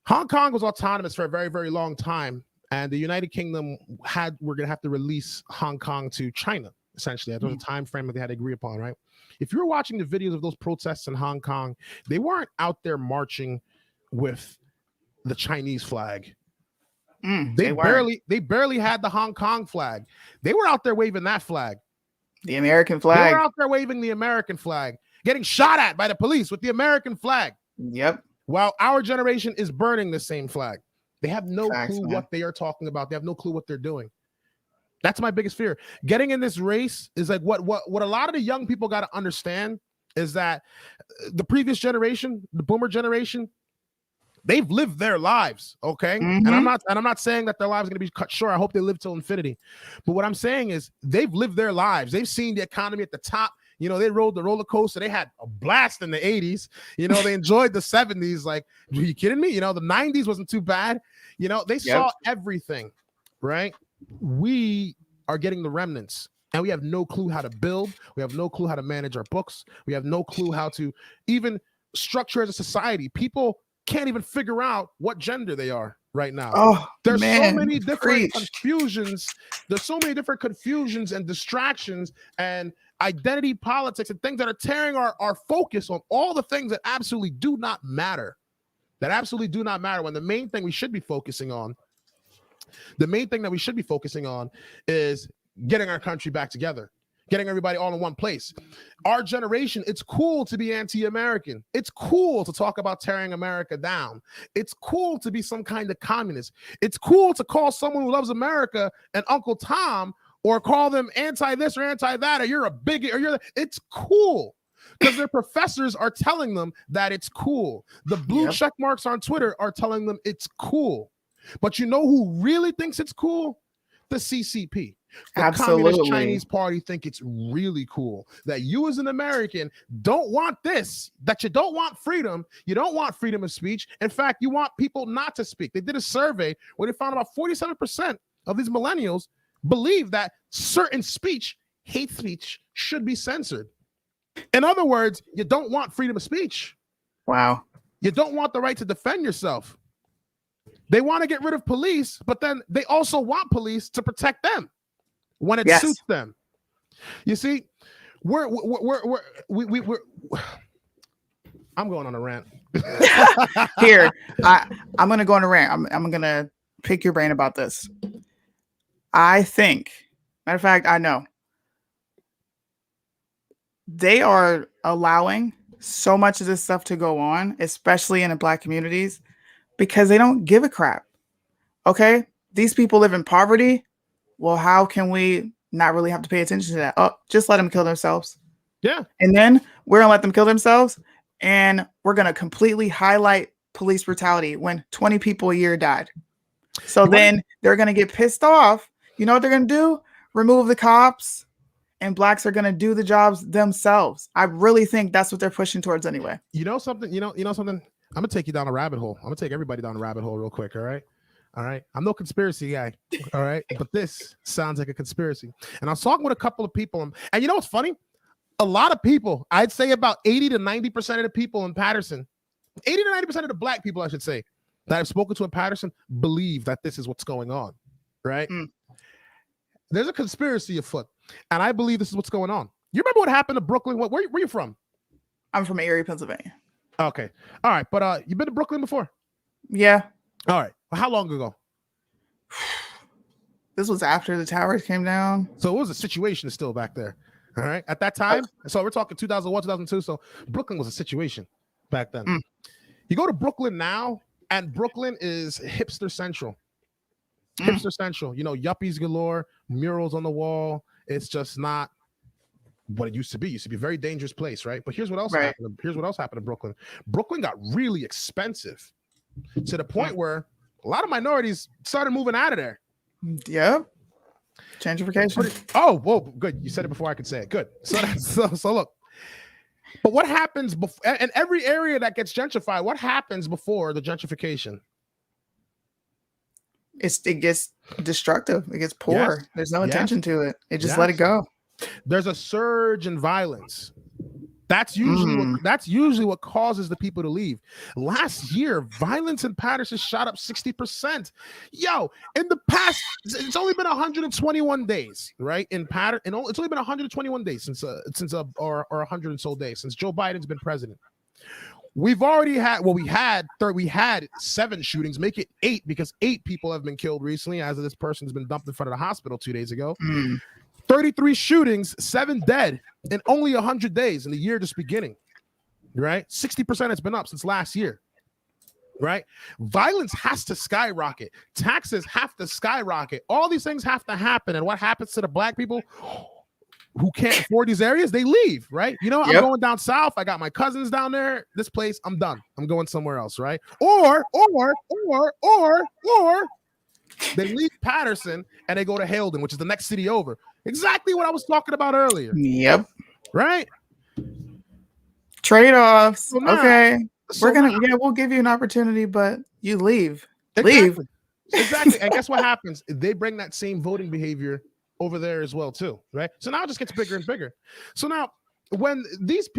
Hong Kong was autonomous for a very, very long time, and the United Kingdom we're going to have to release Hong Kong to China, essentially. That was a time frame that they had to agree upon, right? If you were watching the videos of those protests in Hong Kong, they weren't out there marching with the Chinese flag. They barely had the Hong Kong flag. They were out there waving that flag. The American flag. They were out there waving the American flag, getting shot at by the police with the American flag. Yep. While our generation is burning the same flag. They have no clue man. what they are talking about. They have no clue what they're doing. That's my biggest fear. Getting in this race is like what a lot of the young people got to understand is that the previous generation, the boomer generation, they've lived their lives, okay? Mm-hmm. And I'm not saying that their lives are going to be cut short. I hope they live till infinity. But what I'm saying is they've lived their lives. They've seen the economy at the top. You know, they rode the roller coaster. They had a blast in the 80s. You know, they enjoyed the 70s. Like, are you kidding me? You know, the 90s wasn't too bad. You know, they saw everything, right? We are getting the remnants. And we have no clue how to build. We have no clue how to manage our books. We have no clue how to even structure as a society. People can't even figure out what gender they are right now. Oh, there's so many different confusions. There's so many different confusions and distractions and identity politics and things that are tearing our focus on all the things that absolutely do not matter. That absolutely do not matter when the main thing we should be focusing on, is getting our country back together. Getting everybody all in one place. Our generation, it's cool to be anti-American. It's cool to talk about tearing America down. It's cool to be some kind of communist. It's cool to call someone who loves America an Uncle Tom or call them anti this or anti that, or you're a bigot, or it's cool because their professors are telling them that it's cool. The blue check marks on Twitter are telling them it's cool. But you know who really thinks it's cool? The CCP. The Communist Chinese Party think it's really cool that you as an American don't want this, that you don't want freedom. You don't want freedom of speech. In fact, you want people not to speak. They did a survey where they found about 47% of these millennials believe that certain speech, hate speech, should be censored. In other words, you don't want freedom of speech. Wow. You don't want the right to defend yourself. They want to get rid of police, but then they also want police to protect them when it suits them. You see, we're I'm going on a rant. Here, I'm going to go on a rant. I'm going to pick your brain about this. I think, matter of fact, I know they are allowing so much of this stuff to go on, especially in the Black communities, because they don't give a crap. Okay, these people live in poverty. Well, how can we not really have to pay attention to that? Oh, just let them kill themselves. Yeah. And then we're going to let them kill themselves. And we're going to completely highlight police brutality when 20 people a year died. So then they're going to get pissed off. You know what they're going to do? Remove the cops, and Blacks are going to do the jobs themselves. I really think that's what they're pushing towards anyway. You know something? You know something? I'm going to take you down a rabbit hole. I'm going to take everybody down a rabbit hole real quick. All right. I'm no conspiracy guy. All right. But this sounds like a conspiracy. And I was talking with a couple of people. And you know what's funny? A lot of people, I'd say about 80 to 90% of the people in Patterson, 80 to 90% of the Black people, I should say, that I've spoken to in Patterson believe that this is what's going on, right? There's a conspiracy afoot, and I believe this is what's going on. You remember what happened to Brooklyn? Where you from? I'm from Erie, Pennsylvania. Okay. All right. But you been to Brooklyn before? Yeah. All right. Well, how long ago? This was after the towers came down. So it was a situation still back there. All right. At that time, so we're talking 2001, 2002. So Brooklyn was a situation back then. You go to Brooklyn now, and Brooklyn is hipster central. Hipster central. You know, yuppies galore, murals on the wall. It's just not what it used to be. It used to be a very dangerous place, right? But here's what else happened. Here's what else happened in Brooklyn. Brooklyn got really expensive to the point where a lot of minorities started moving out of there. Yep. Gentrification. Oh, whoa, good. You said it before I could say it. Good. So look. But what happens before, and every area that gets gentrified, what happens before the gentrification? It gets destructive. It gets poor. Yes. There's no attention to it. It just let it go. There's a surge in violence. That's usually what causes the people to leave. Last year, violence in Patterson shot up 60%. Yo, in the past, it's only been 121 days, right? It's only been 121 days since or 100 and so days since Joe Biden's been president. We've already had, we had 7 shootings, make it 8 because 8 people have been killed recently as this person's been dumped in front of the hospital 2 days ago. 33 shootings, 7 dead in only 100 days in the year just beginning, right? 60% has been up since last year, right? Violence has to skyrocket. Taxes have to skyrocket. All these things have to happen. And what happens to the Black people who can't afford these areas? They leave, right? You know, I'm going down south. I got my cousins down there. This place, I'm done. I'm going somewhere else, right? Or they leave Patterson and they go to Haledon, which is the next city over. Exactly what I was talking about earlier. Yep. Right? Trade-offs. So now, okay. We'll give you an opportunity, but you leave. Leave. Exactly. And guess what happens? They bring that same voting behavior over there as well, too. Right? So now it just gets bigger and bigger. So now when these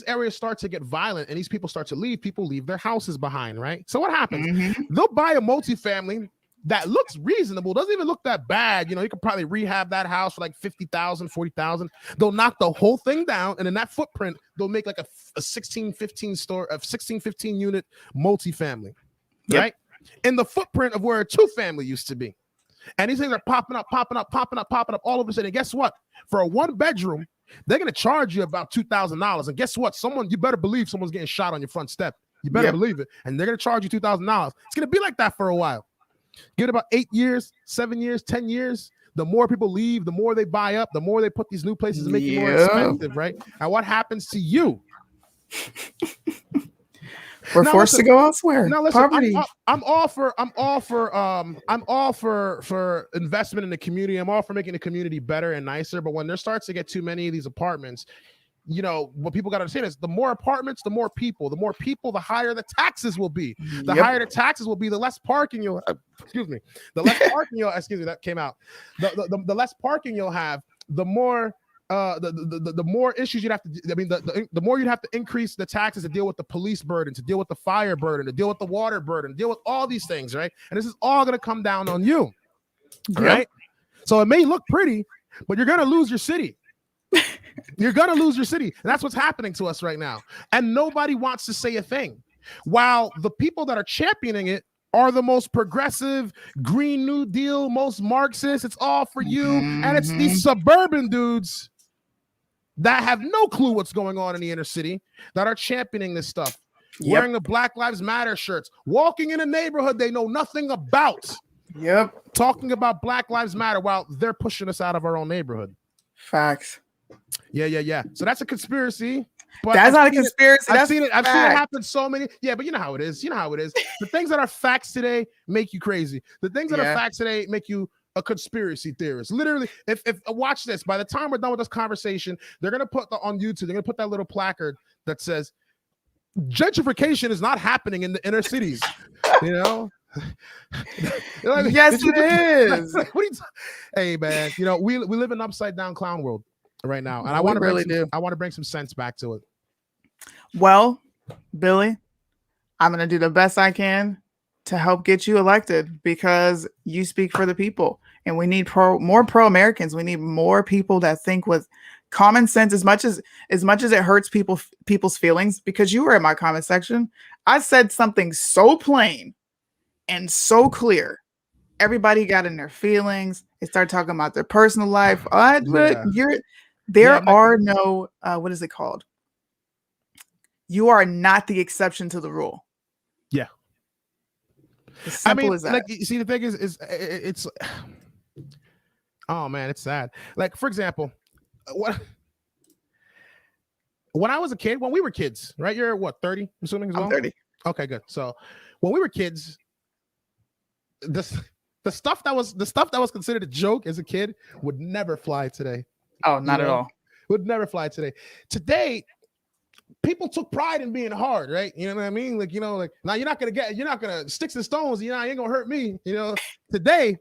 areas start to get violent and these people start to leave, people leave their houses behind, right? So what happens? They'll buy a multifamily that looks reasonable, doesn't even look that bad. You know, you could probably rehab that house for like $50,000, $40,000. They'll knock the whole thing down, and in that footprint, they'll make like a 16, 15 unit multifamily, right? In the footprint of where a 2-family used to be. And these things are popping up all of a sudden. And guess what? For a 1-bedroom, they're going to charge you about $2,000. And guess what? You better believe someone's getting shot on your front step. You better believe it. And they're going to charge you $2,000. It's going to be like that for a while. Give it about 8 years, 7 years, 10 years. The more people leave, the more they buy up, the more they put these new places and make it more expensive, right? And what happens to you? We're forced to go elsewhere. Now listen, poverty. I'm all for investment in the community. I'm all for making the community better and nicer. But when there starts to get too many of these apartments, you know, what people got to understand is the more apartments, the more people. The more people, the higher the taxes will be. The higher the taxes will be, the less parking you'll the less parking you'll that came out. The less parking you'll have, the more the more issues you'd have to. I mean, the more you'd have to increase the taxes to deal with the police burden, to deal with the fire burden, to deal with the water burden, to deal with all these things, right? And this is all going to come down on you, right? So it may look pretty, but you're going to lose your city. You're going to lose your city. And that's what's happening to us right now. And nobody wants to say a thing. While the people that are championing it are the most progressive, Green New Deal, most Marxist. It's all for you. And it's these suburban dudes that have no clue what's going on in the inner city that are championing this stuff. Wearing the Black Lives Matter shirts, walking in a neighborhood they know nothing about. Talking about Black Lives Matter while they're pushing us out of our own neighborhood. Facts. Yeah. So that's a conspiracy. But that's not a conspiracy. I've seen it happen so many. Yeah, but you know how it is. The things that are facts today make you crazy. The things that are facts today make you a conspiracy theorist. Literally, if watch this. By the time we're done with this conversation, they're gonna put on YouTube. They're gonna put that little placard that says, "Gentrification is not happening in the inner cities." You know. Yes, it is. Hey, man. You know, we live in an upside down clown world right now, and I want to bring some sense back to it. Well, Billy, I'm going to do the best I can to help get you elected because you speak for the people, and we need more pro-Americans. We need more people that think with common sense as much as it hurts people's feelings. Because you were in my comment section, I said something so plain and so clear. Everybody got in their feelings. They started talking about their personal life. There are no what is it called? You are not the exception to the rule. Yeah. As simple as that. Like, you see, the thing is it's oh man, it's sad. Like, for example, when I was a kid, when we were kids, right? You're what, 30? I'm assuming as well? I'm 30. Okay, good. So when we were kids, the stuff that was considered a joke as a kid would never fly today. Oh, not at all. Would never fly today. Today, people took pride in being hard, right? You know what I mean? Like, now you're not gonna sticks and stones, you ain't gonna hurt me. Today,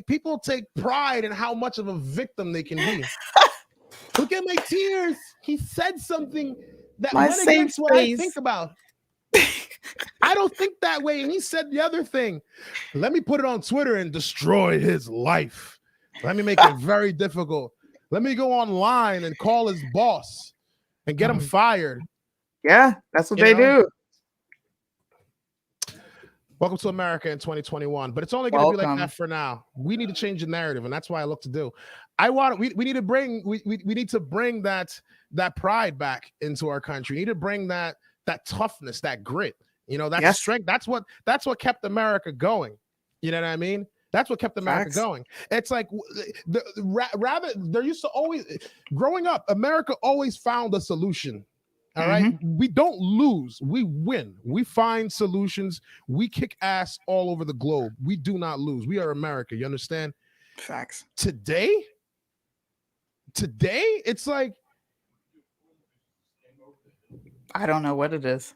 people take pride in how much of a victim they can be. Look at my tears. He said something that went against what I think about. I don't think that way. And he said the other thing. Let me put it on Twitter and destroy his life. Let me make it very difficult. Let me go online and call his boss and get him fired. Yeah, that's what they do. Welcome to America in 2021, but it's only going to be like that for now. We need to change the narrative, and that's why I look to do. We need to bring that pride back into our country. We need to bring that toughness, that grit. That strength. That's what kept America going. You know what I mean? That's what kept America going. It's like rather there used to always, growing up, America always found a solution. All right. We don't lose. We win. We find solutions. We kick ass all over the globe. We do not lose. We are America. You understand? Facts. Today, it's like, I don't know what it is.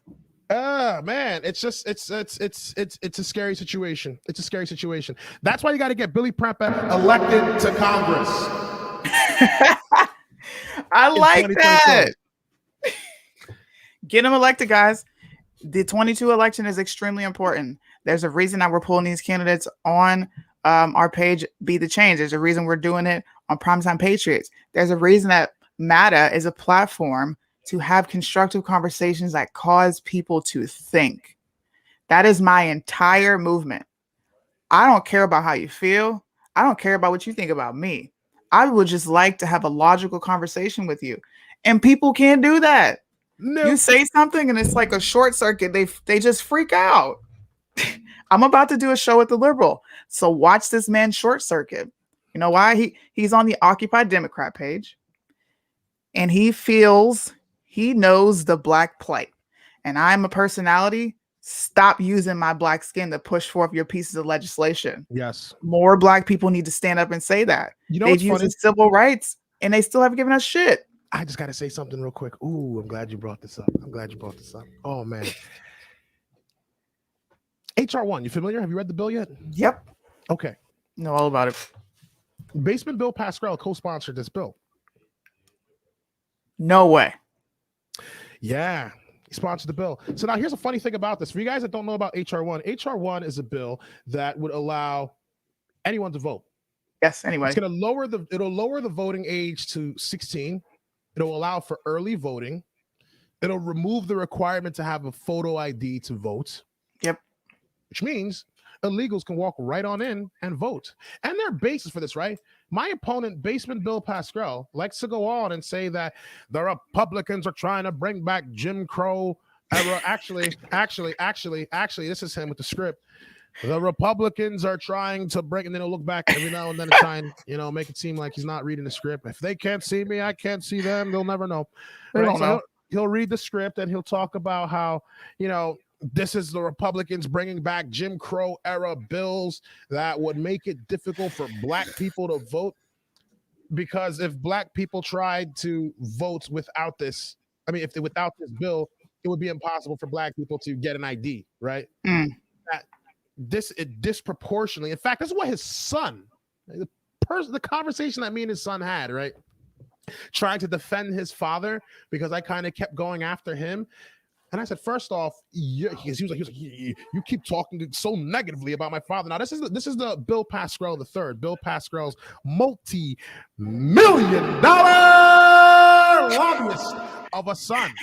Man, it's a scary situation. It's a scary situation. That's why you got to get Billy Prempeh elected to Congress. I like that. Get him elected, guys. The 22 election is extremely important. There's a reason that we're pulling these candidates on our page, Be the Change. There's a reason we're doing it on Primetime Patriots. There's a reason that MATA is a platform to have constructive conversations that cause people to think. That is my entire movement. I don't care about how you feel. I don't care about what you think about me. I would just like to have a logical conversation with you. And people can't do that. No. You say something and it's like a short circuit. They just freak out. I'm about to do a show at the Liberal. So watch this man short circuit. You know why? He's on the Occupy Democrat page. And he knows the Black plight. And I'm a personality. Stop using my Black skin to push forth your pieces of legislation. Yes. More Black people need to stand up and say that. They've used civil rights and they still haven't given us shit. I just got to say something real quick. Ooh, I'm glad you brought this up. Oh, man. HR1, you familiar? Have you read the bill yet? Yep. Okay. Know all about it. Baseman Bill Pascrell co-sponsored this bill. No way. Yeah. He sponsored the bill. So now here's a funny thing about this. For you guys that don't know about HR1, HR1 is a bill that would allow anyone to vote. Yes, anyway. It's going to lower the voting age to 16. It'll allow for early voting. It'll remove the requirement to have a photo ID to vote. Yep. Which means illegals can walk right on in and vote. And there are bases for this, right? My opponent, Baseman Bill Pascrell, likes to go on and say that the Republicans are trying to bring back Jim Crow era. Actually, this is him with the script. The Republicans are trying to break, and then he'll look back every now and then and try and, make it seem like he's not reading the script. If they can't see me, I can't see them. They'll never know. They don't know. He'll read the script and he'll talk about how, this is the Republicans bringing back Jim Crow era bills that would make it difficult for black people to vote. Because if black people tried to vote without this bill, it would be impossible for black people to get an ID, right? It disproportionately. In fact, this is what his son, the conversation that me and his son had, right? Trying to defend his father because I kind of kept going after him. And I said, first off, he was like, you keep talking so negatively about my father. Now, this is the Bill Pascrell III, Bill Pascrell's multi-million-dollar lobbyist of a son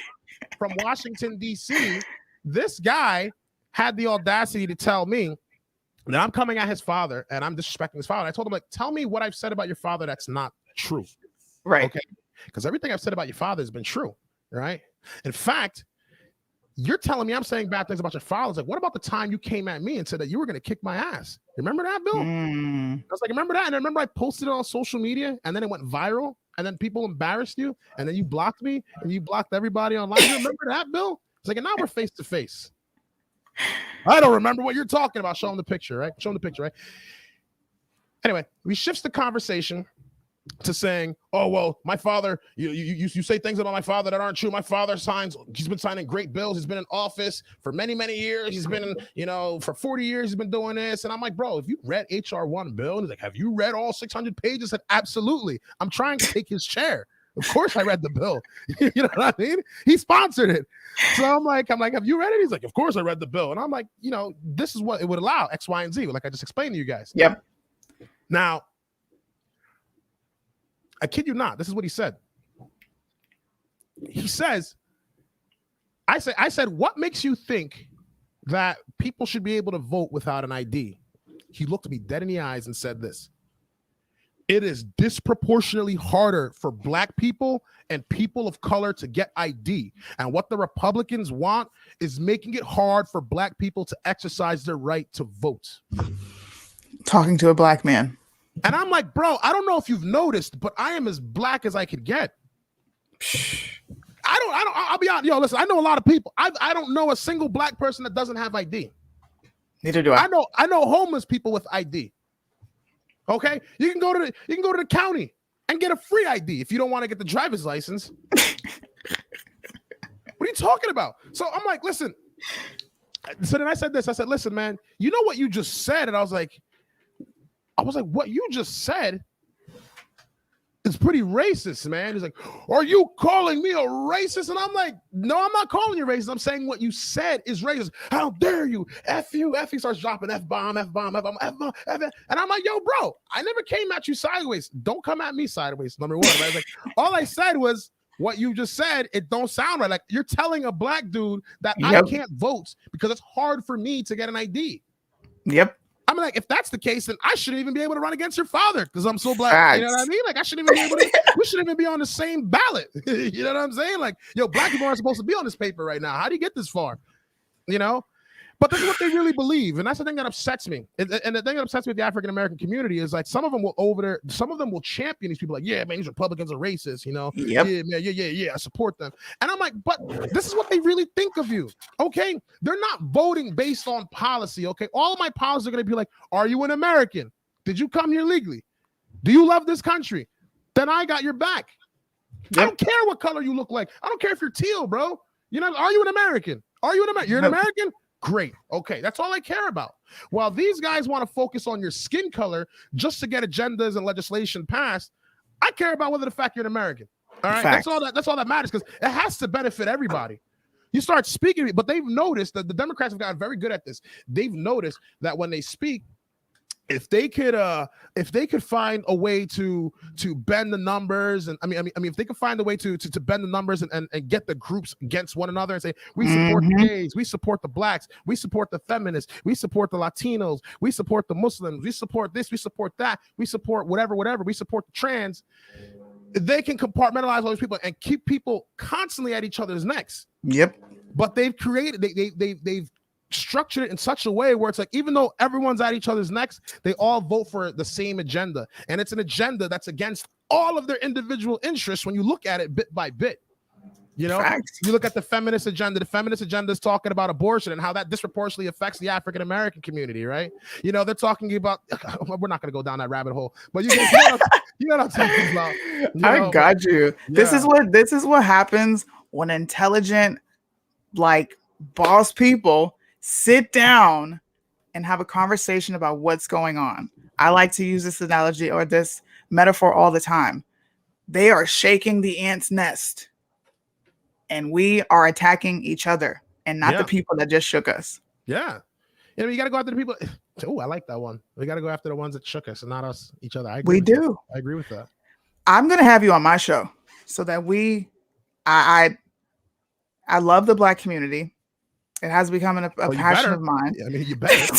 from Washington, D.C. This guy had the audacity to tell me that I'm coming at his father and I'm disrespecting his father. I told him, like, tell me what I've said about your father that's not true. Right. Okay. Because everything I've said about your father has been true. Right. In fact, you're telling me I'm saying bad things about your father. It's like, what about the time you came at me and said that you were going to kick my ass? Remember that, Bill? I was like, remember that? And I remember I posted it on social media and then it went viral and then people embarrassed you and then you blocked me and you blocked everybody online. You remember that, Bill? It's like, and now we're face to face. I don't remember what you're talking about. Show him the picture, right? Anyway, we shifts the conversation to saying, oh, well, my father, you say things about my father that aren't true. My father he's been signing great bills. He's been in office for many, many years. He's been, for 40 years, he's been doing this. And I'm like, bro, if you read HR1, Bill, and he's like, have you read all 600 pages? I said, absolutely. I'm trying to take his chair. Of course I read the bill. You know what I mean? He sponsored it. So I'm like, have you read it? He's like, of course I read the bill. And I'm like, this is what it would allow, X, Y, and Z, like I just explained to you guys. Yep. Now, I kid you not, this is what he said. He says, I said, what makes you think that people should be able to vote without an ID? He looked me dead in the eyes and said this. It is disproportionately harder for black people and people of color to get ID. And what the Republicans want is making it hard for black people to exercise their right to vote. Talking to a black man. And I'm like, bro, I don't know if you've noticed, but I am as black as I could get. I'll be honest. Yo, listen, I know a lot of people. I don't know a single black person that doesn't have ID. Neither do I. I know homeless people with ID. Okay, you can go to the county and get a free ID if you don't want to get the driver's license. What are you talking about? So I'm like, listen. So then I said this. I said, listen, man, you know what you just said? And I was like, what you just said is pretty racist, man. He's like, are you calling me a racist? And I'm like, no, I'm not calling you racist. I'm saying what you said is racist. How dare you? F you. F. He starts dropping F-bomb. And I'm like, yo, bro, I never came at you sideways. Don't come at me sideways, number one. Right? I was like, all I said was what you just said. It don't sound right. Like, you're telling a black dude that I can't vote because it's hard for me to get an ID. Yep. I'm like, if that's the case, then I shouldn't even be able to run against your father because I'm so black. Facts. You know what I mean? Like, I shouldn't even be able to, we shouldn't even be on the same ballot. You know what I'm saying? Like, yo, black people aren't supposed to be on this paper right now. How do you get this far? You know? But this is what they really believe. And that's the thing that upsets me. And the thing that upsets me with the African-American community is like some of them will champion these people like, yeah, man, these Republicans are racist, you know? Yep. Yeah, man, yeah, I support them. And I'm like, but this is what they really think of you, okay? They're not voting based on policy, okay? All of my policies are going to be like, are you an American? Did you come here legally? Do you love this country? Then I got your back. Yep. I don't care what color you look like. I don't care if you're teal, bro. You know, are you an American? Are you an American? You're an American? Great. Okay, that's all I care about. While these guys want to focus on your skin color just to get agendas and legislation passed, I care about whether the fact you're an American. All right, Facts. that's all that matters, because it has to benefit everybody. You start speaking, but they've noticed that the Democrats have gotten very good at this. They've noticed that when they speak, if they could find a way to bend the numbers, and I mean if they could find a way to bend the numbers and get the groups against one another and say, we support the gays, we support the blacks, we support the feminists, we support the Latinos, we support the Muslims, we support this, we support that, we support whatever, we support the trans, they can compartmentalize all these people and keep people constantly at each other's necks. Yep. But they've created, they've structured it in such a way where it's like, even though everyone's at each other's necks, they all vote for the same agenda. And it's an agenda that's against all of their individual interests when you look at it bit by bit. You know, Facts. You look at the feminist agenda. The feminist agenda is talking about abortion and how that disproportionately affects the African American community, right? You know, they're talking about, we're not going to go down that rabbit hole, but you know what I'm talking about. I got you. Yeah. This is what happens when intelligent, like, boss people sit down and have a conversation about what's going on. I like to use this analogy or this metaphor all the time. They are shaking the ant's nest, and we are attacking each other and not the people that just shook us. Yeah. You know, you got to go after the people. Oh, I like that one. We got to go after the ones that shook us and not us, each other. I agree with that. I'm going to have you on my show so that I love the Black community. It has become a passion of mine. I mean, you better.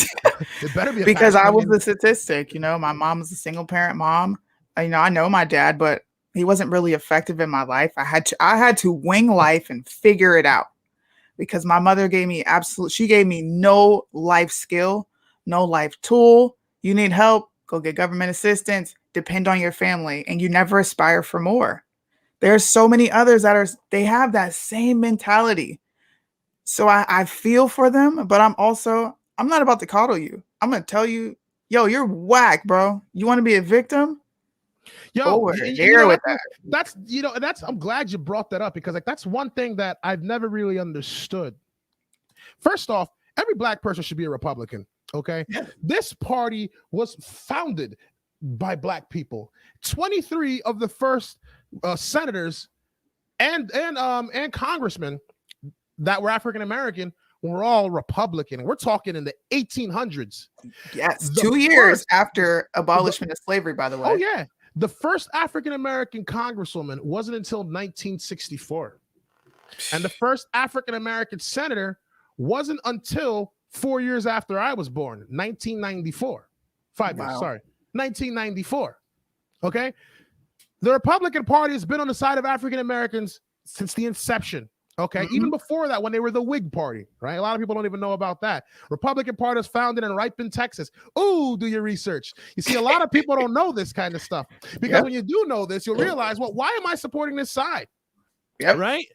It better be because I was the statistic. You know, my mom was a single parent mom. You know, I know my dad, but he wasn't really effective in my life. I had to wing life and figure it out because my mother gave me she gave me no life skill, no life tool. You need help, go get government assistance, depend on your family, and you never aspire for more. There's so many others they have that same mentality. So I feel for them, but I'm not about to coddle you. I'm going to tell you, yo, you're whack, bro. You want to be a victim? Yo, I'm glad you brought that up because like that's one thing that I've never really understood. First off, every Black person should be a Republican. Okay. Yeah. This party was founded by Black people. 23 of the first senators and congressmen that were African American were all Republican. We're talking in the 1800s. Yes, 2 years after abolishment of slavery, by the way. Oh yeah, the first African American congresswoman wasn't until 1964, and the first African American senator wasn't until 4 years after I was born, 1994. 5 years, sorry, 1994. Okay, the Republican Party has been on the side of African Americans since the inception. Okay, even before that, when they were the Whig Party, right? A lot of people don't even know about that. Republican Party was founded in Ripon, Texas. Ooh, do your research. You see, a lot of people don't know this kind of stuff because when you do know this, you'll realize, well, why am I supporting this side? Yep. Right?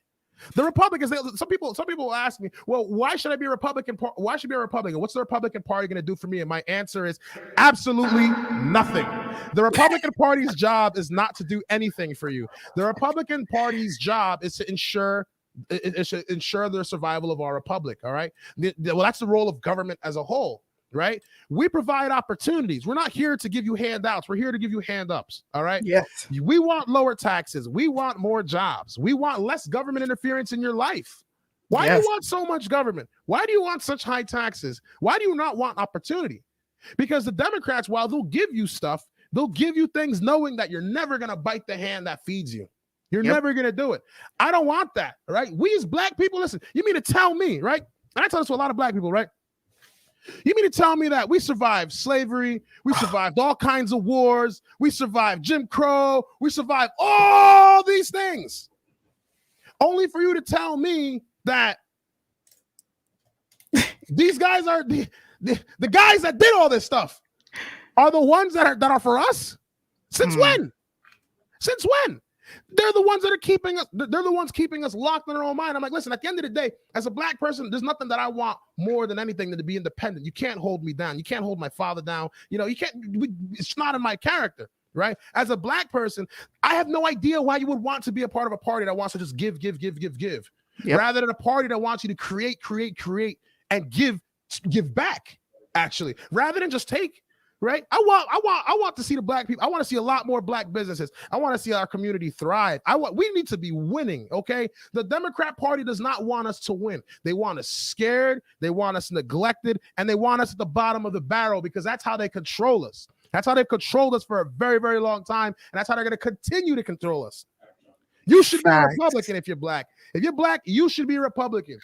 The Republicans, some people will ask me, well, why should I be a Republican? Why should I be a Republican? What's the Republican Party going to do for me? And my answer is absolutely nothing. The Republican Party's job is not to do anything for you. The Republican Party's job is to ensure the survival of our republic. All right. Well, that's the role of government as a whole, right? We provide opportunities. We're not here to give you handouts. We're here to give you hand-ups. All right. Yes. We want lower taxes. We want more jobs. We want less government interference in your life. Why do you want so much government? Why do you want such high taxes? Why do you not want opportunity? Because the Democrats, while they'll give you stuff, they'll give you things knowing that you're never going to bite the hand that feeds you. You're never going to do it. I don't want that, right? We as Black people, listen, you mean to tell me, right? And I tell this to a lot of Black people, right? You mean to tell me that we survived slavery, we survived all kinds of wars, we survived Jim Crow, we survived all these things, only for you to tell me that these guys are the guys that did all this stuff are the ones that are for us? Since when? Since when? They're the ones that are keeping us. They're the ones keeping us locked in our own mind. I'm like, listen, at the end of the day, as a Black person, there's nothing that I want more than anything than to be independent. You can't hold me down. You can't hold my father down. You know, you can't. It's not in my character, right? As a Black person, I have no idea why you would want to be a part of a party that wants to just give, rather than a party that wants you to create, and give back. Actually, rather than just take. right? I want to see the black people. I want to see a lot more black businesses. I want to see our community thrive. We need to be winning, okay? The Democrat Party does not want us to win. They want us scared, they want us neglected, and they want us at the bottom of the barrel because that's how they control us. That's how they've controlled us for a very, very long time, and that's how they're going to continue to control us. You should be a Republican if you're black. If you're black, you should be a Republican.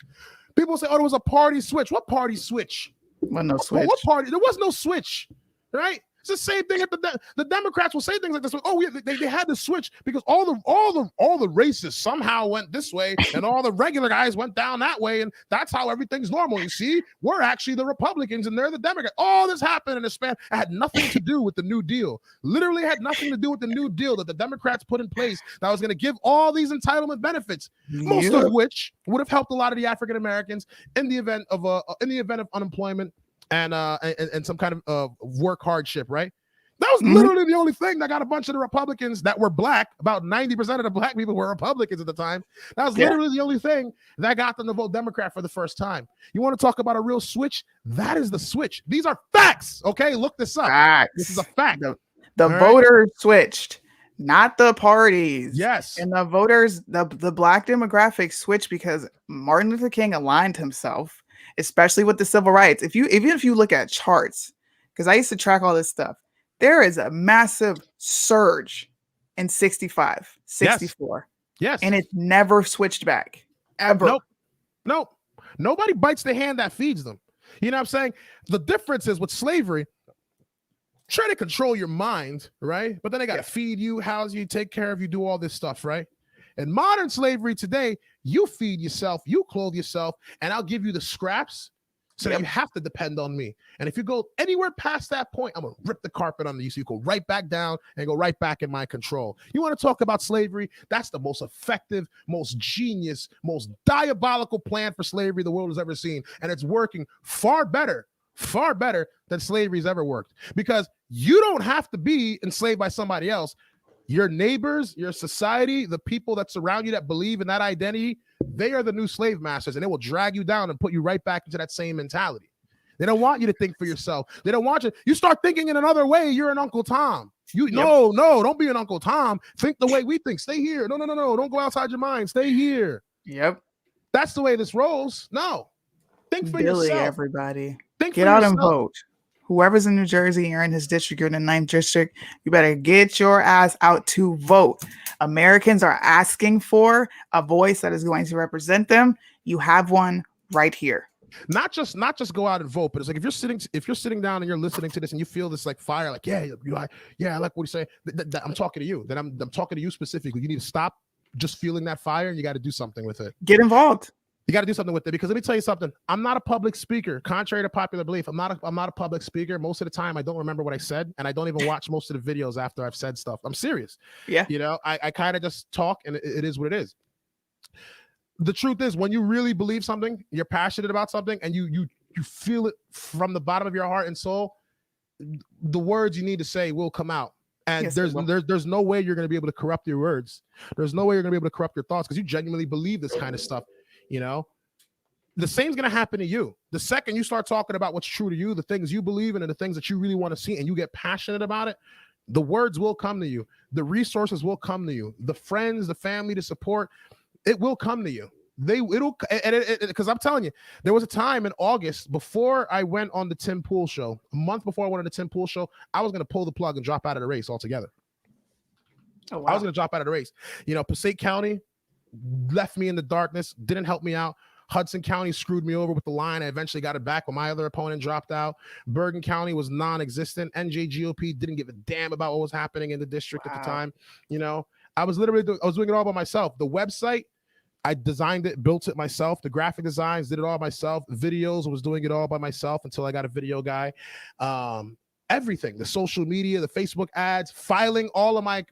People say, oh, there was a party switch. What party switch? Well, no switch. What party? There was no switch, right? It's the same thing. If the Democrats will say things like this. Oh, they had to switch because all the racists somehow went this way, and all the regular guys went down that way, and that's how everything's normal. You see, we're actually the Republicans, and they're the Democrats. All this happened in a span. It had nothing to do with the New Deal. Literally had nothing to do with the New Deal that the Democrats put in place that was going to give all these entitlement benefits, most of which would have helped a lot of the African Americans in the event of unemployment. And some kind of work hardship, right? That was literally the only thing that got a bunch of the Republicans that were black. About 90% of the black people were Republicans at the time. That was literally the only thing that got them to vote Democrat for the first time. You want to talk about a real switch? That is the switch. These are facts, okay? Look this up. Facts. This is a fact. The voters switched, not the parties. Yes. And the voters, the black demographic switched because Martin Luther King aligned himself, especially with the civil rights. Even if you look at charts, because I used to track all this stuff, there is a massive surge in 65, 64. Yes. And it's never switched back, ever. Nope. Nobody bites the hand that feeds them. You know what I'm saying? The difference is with slavery, try to control your mind, right? But then they got to feed you, house you, take care of you, do all this stuff, right? In modern slavery today, you feed yourself, you clothe yourself, and I'll give you the scraps so that you have to depend on me. And if you go anywhere past that point, I'm going to rip the carpet under you so you go right back down and go right back in my control. You want to talk about slavery? That's the most effective, most genius, most diabolical plan for slavery the world has ever seen. And it's working far better than slavery's ever worked, because you don't have to be enslaved by somebody else. Your neighbors, your society, the people that surround you that believe in that identity, they are the new slave masters, and they will drag you down and put you right back into that same mentality. They don't want you to think for yourself. They don't want you. You start thinking in another way, you're an Uncle Tom. No, don't be an Uncle Tom. Think the way we think. Stay here. No. Don't go outside your mind. Stay here. Yep. That's the way this rolls. No. Think for yourself. Everybody. Get out and vote. Whoever's in New Jersey, you're in his district, you're in the 9th district, you better get your ass out to vote. Americans are asking for a voice that is going to represent them. You have one right here. Not just go out and vote, but it's like if you're sitting down and you're listening to this and you feel this like fire, like I like what you say. I'm talking to you. Then I'm talking to you specifically. You need to stop just feeling that fire, and you got to do something with it. Get involved. You got to do something with it, because let me tell you something. I'm not a public speaker. Contrary to popular belief, I'm not a public speaker. Most of the time, I don't remember what I said, and I don't even watch most of the videos after I've said stuff. I'm serious. Yeah. You know, I kind of just talk, and it is what it is. The truth is, when you really believe something, you're passionate about something, and you feel it from the bottom of your heart and soul, the words you need to say will come out. And there's no way you're going to be able to corrupt your words. There's no way you're going to be able to corrupt your thoughts, because you genuinely believe this kind of stuff. You know, the same's going to happen to you. The second you start talking about what's true to you, the things you believe in and the things that you really want to see, and you get passionate about it, the words will come to you. The resources will come to you. The friends, the family, the support, it will come to you. Because I'm telling you, there was a time in August before I went on the Tim Pool show, a month before I went on the Tim Pool show, I was going to pull the plug and drop out of the race altogether. Oh, wow. I was going to drop out of the race. You know, Passaic County left me in the darkness, didn't help me out. Hudson County screwed me over with the line. I eventually got it back when my other opponent dropped out. Bergen County was non-existent. NJGOP didn't give a damn about what was happening in the district at the time. You know, I was doing it all by myself. The website, I designed it, built it myself. The graphic designs, did it all myself. Videos, was doing it all by myself until I got a video guy. Everything, the social media, the Facebook ads, filing all of my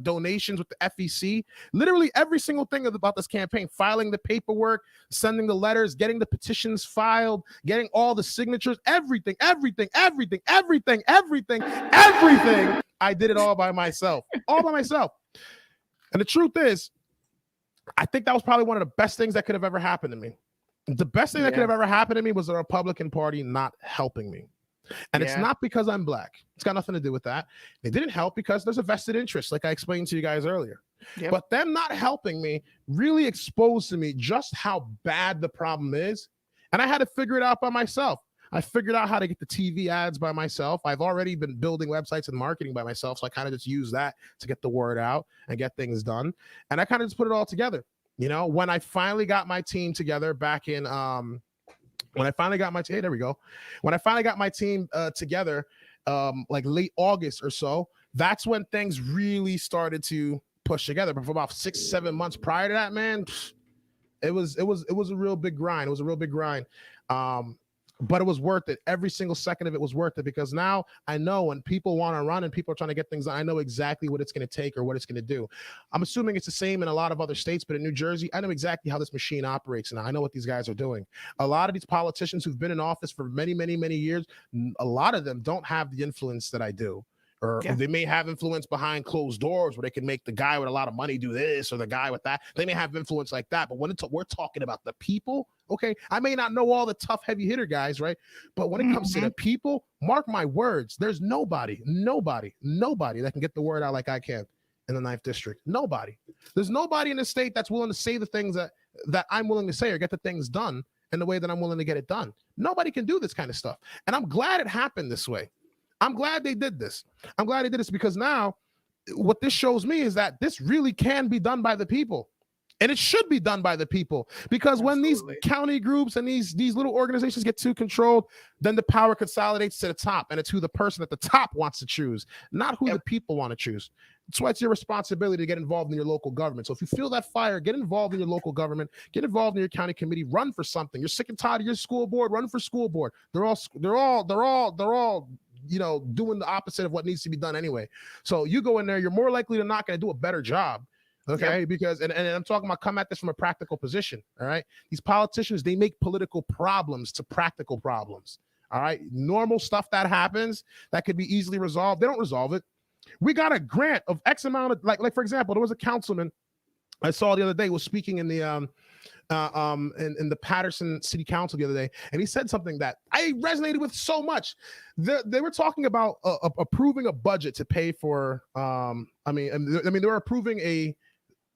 donations with the FEC, literally every single thing about this campaign, filing the paperwork, sending the letters, getting the petitions filed, getting all the signatures, everything. I did it all by myself, And the truth is, I think that was probably one of the best things that could have ever happened to me. The best thing that could have ever happened to me was the Republican Party not helping me. And it's not because I'm black. It's got nothing to do with that. They didn't help because there's a vested interest, like I explained to you guys earlier. Yep. But them not helping me really exposed to me just how bad the problem is. And I had to figure it out by myself. I figured out how to get the TV ads by myself. I've already been building websites and marketing by myself. So I kind of just use that to get the word out and get things done. And I kind of just put it all together. You know, when I finally got my team together back in, when I finally got my team, hey, there we go. When I finally got my team together, like late August or so, that's when things really started to push together. But for about 6-7 months prior to that, man, it was a real big grind. It was a real big grind. But it was worth it. Every single second of it was worth it, because now I know when people want to run and people are trying to get things done, I know exactly what it's going to take or what it's going to do. I'm assuming it's the same in a lot of other states, but in New Jersey, I know exactly how this machine operates, and I know what these guys are doing. A lot of these politicians who've been in office for many, many, many years, a lot of them don't have the influence that I do. Or they may have influence behind closed doors where they can make the guy with a lot of money do this or the guy with that. They may have influence like that. But when we're talking about the people, okay, I may not know all the tough, heavy hitter guys, right? But when it comes to the people, mark my words, there's nobody that can get the word out like I can in the 9th District. Nobody. There's nobody in the state that's willing to say the things that I'm willing to say or get the things done in the way that I'm willing to get it done. Nobody can do this kind of stuff. And I'm glad it happened this way. I'm glad they did this. I'm glad they did this, because now what this shows me is that this really can be done by the people. And it should be done by the people, because when these county groups and these little organizations get too controlled, then the power consolidates to the top, and it's who the person at the top wants to choose, not who the people want to choose. That's why it's your responsibility to get involved in your local government. So if you feel that fire, get involved in your local government, get involved in your county committee, run for something. You're sick and tired of your school board, run for school board. They're all you know, doing the opposite of what needs to be done anyway. So you go in there, you're more likely than not going to do a better job. Okay. Because, and I'm talking about, come at this from a practical position. All right. These politicians, they make political problems to practical problems. All right. Normal stuff that happens that could be easily resolved, they don't resolve it. We got a grant of X amount of, like for example, there was a councilman I saw the other day was speaking in the in the Patterson City Council the other day, and he said something that I resonated with so much. They were talking about approving a budget to pay for. I mean, they were approving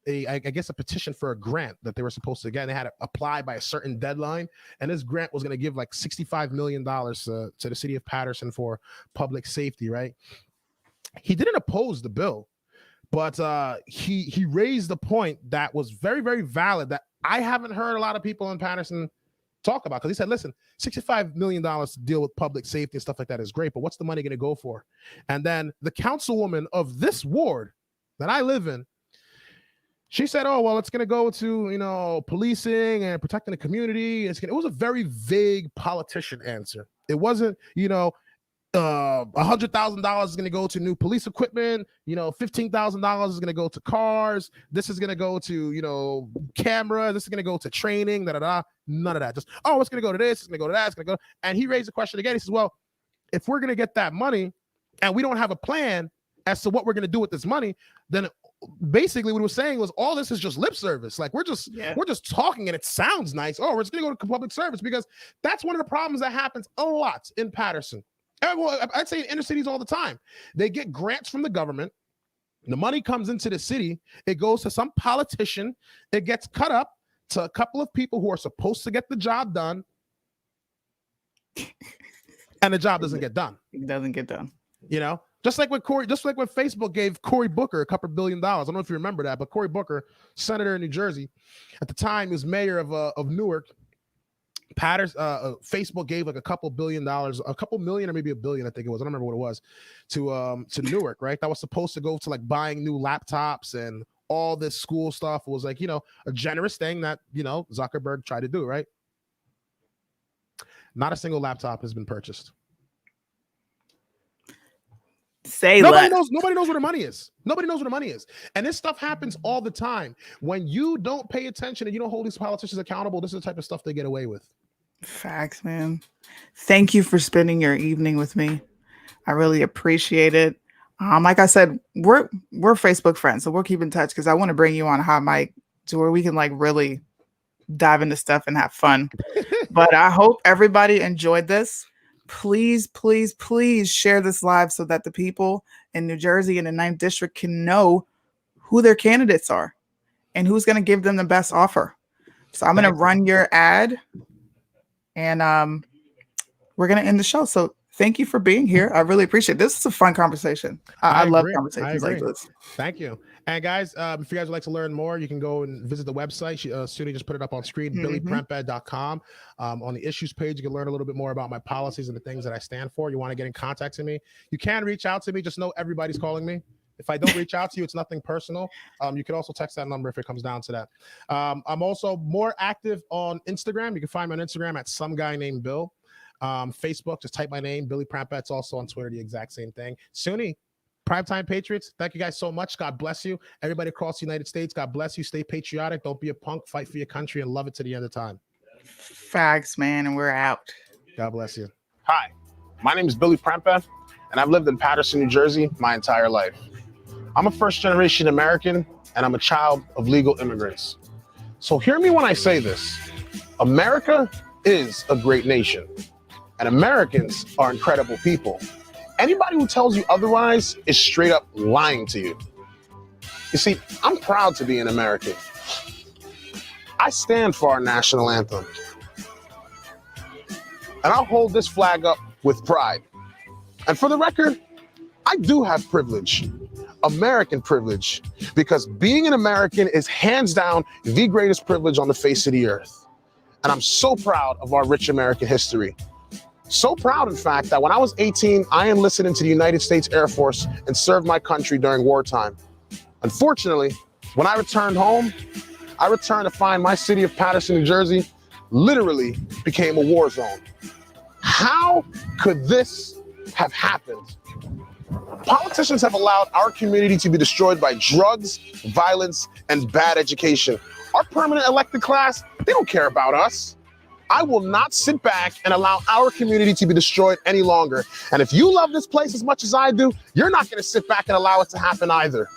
I guess a petition for a grant that they were supposed to get. And they had to apply by a certain deadline, and this grant was going to give like $65 million to the city of Patterson for public safety. Right? He didn't oppose the bill, but he raised the point that was very, very valid that I haven't heard a lot of people in Patterson talk about. Because he said, listen, $65 million to deal with public safety and stuff like that is great, but what's the money going to go for? And then the councilwoman of this ward that I live in, she said, oh, well, it's going to go to, you know, policing and protecting the community. It was a very vague politician answer. It wasn't, you know, $100,000 is going to go to new police equipment. You know, $15,000 is going to go to cars. This is going to go to, you know, camera. This is going to go to training. None of that. Just, oh, it's going to go to this. It's going to go to that. It's going to go. And he raised the question again. He says, well, if we're going to get that money and we don't have a plan as to what we're going to do with this money, then basically what he was saying was all this is just lip service. Like we're just talking and it sounds nice. Oh, we're just going to go to public service, because that's one of the problems that happens a lot in Patterson. Well, I'd say in inner cities all the time. They get grants from the government. The money comes into the city. It goes to some politician. It gets cut up to a couple of people who are supposed to get the job done. And the job doesn't get done. It doesn't get done. You know, just like when Facebook gave Cory Booker a couple $1 billion. I don't know if you remember that, but Cory Booker, senator in New Jersey, at the time he was mayor of Newark. Facebook gave like a couple $1 billion, a couple million, or maybe $1 billion, I think it was. I don't remember what it was, to Newark, right? That was supposed to go to like buying new laptops and all this school stuff. It was like, you know, a generous thing that, you know, Zuckerberg tried to do, right? Not a single laptop has been purchased. Nobody knows where the money is. Nobody knows where the money is. And this stuff happens all the time. When you don't pay attention and you don't hold these politicians accountable, this is the type of stuff they get away with. Facts, man. Thank you for spending your evening with me. I really appreciate it. Like I said, we're Facebook friends, so we'll keep in touch, because I want to bring you on a hot mic to where we can like really dive into stuff and have fun. But I hope everybody enjoyed this. please, please, please share this live so that the people in New Jersey and the 9th District can know who their candidates are and who's going to give them the best offer. So I'm going to run your ad and we're going to end the show. So thank you for being here. I really appreciate it. This is a fun conversation. I love conversations like this. Thank you. And guys, if you guys would like to learn more, you can go and visit the website. Suni just put it up on screen, billyprempeh.com. On the issues page, you can learn a little bit more about my policies and the things that I stand for. You want to get in contact with me, you can reach out to me. Just know everybody's calling me. If I don't reach out to you, it's nothing personal. You can also text that number if it comes down to that. I'm also more active on Instagram. You can find me on Instagram at some guy named Bill. Facebook, just type my name, Billy Prempeh. It's also on Twitter, the exact same thing. Suni, Primetime Patriots, thank you guys so much. God bless you. Everybody across the United States, God bless you. Stay patriotic. Don't be a punk. Fight for your country and love it to the end of time. Facts, man, and we're out. God bless you. Hi, my name is Billy Prempeh, and I've lived in Paterson, New Jersey my entire life. I'm a first-generation American, and I'm a child of legal immigrants. So hear me when I say this. America is a great nation, and Americans are incredible people. Anybody who tells you otherwise is straight up lying to you. You see, I'm proud to be an American. I stand for our national anthem. And I'll hold this flag up with pride. And for the record, I do have privilege, American privilege, because being an American is hands down the greatest privilege on the face of the earth. And I'm so proud of our rich American history. So proud, in fact, that when I was 18, I enlisted into the United States Air Force and served my country during wartime. Unfortunately, when I returned home, I returned to find my city of Paterson, New Jersey, literally became a war zone. How could this have happened? Politicians have allowed our community to be destroyed by drugs, violence, and bad education. Our permanent elected class, they don't care about us. I will not sit back and allow our community to be destroyed any longer. And if you love this place as much as I do, you're not going to sit back and allow it to happen either.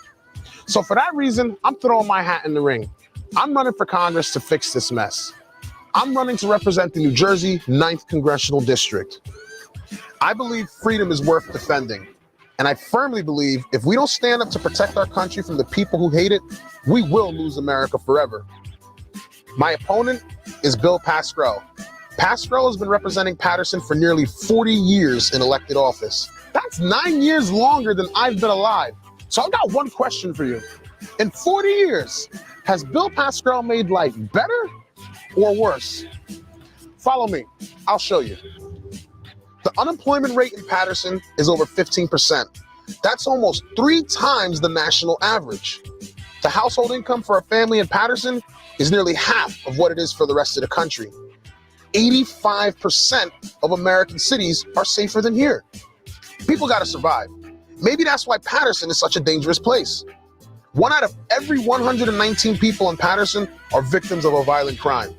So for that reason, I'm throwing my hat in the ring. I'm running for Congress to fix this mess. I'm running to represent the New Jersey 9th Congressional District. I believe freedom is worth defending. And I firmly believe if we don't stand up to protect our country from the people who hate it, we will lose America forever. My opponent is Bill Pascrell. Pascrell has been representing Paterson for nearly 40 years in elected office. That's 9 years longer than I've been alive. So I've got one question for you. In 40 years, has Bill Pascrell made life better or worse? Follow me, I'll show you. The unemployment rate in Paterson is over 15%. That's almost 3 times the national average. The household income for a family in Paterson is nearly half of what it is for the rest of the country. 85% of American cities are safer than here. People gotta survive. Maybe that's why Paterson is such a dangerous place. 1 out of every 119 people in Paterson are victims of a violent crime.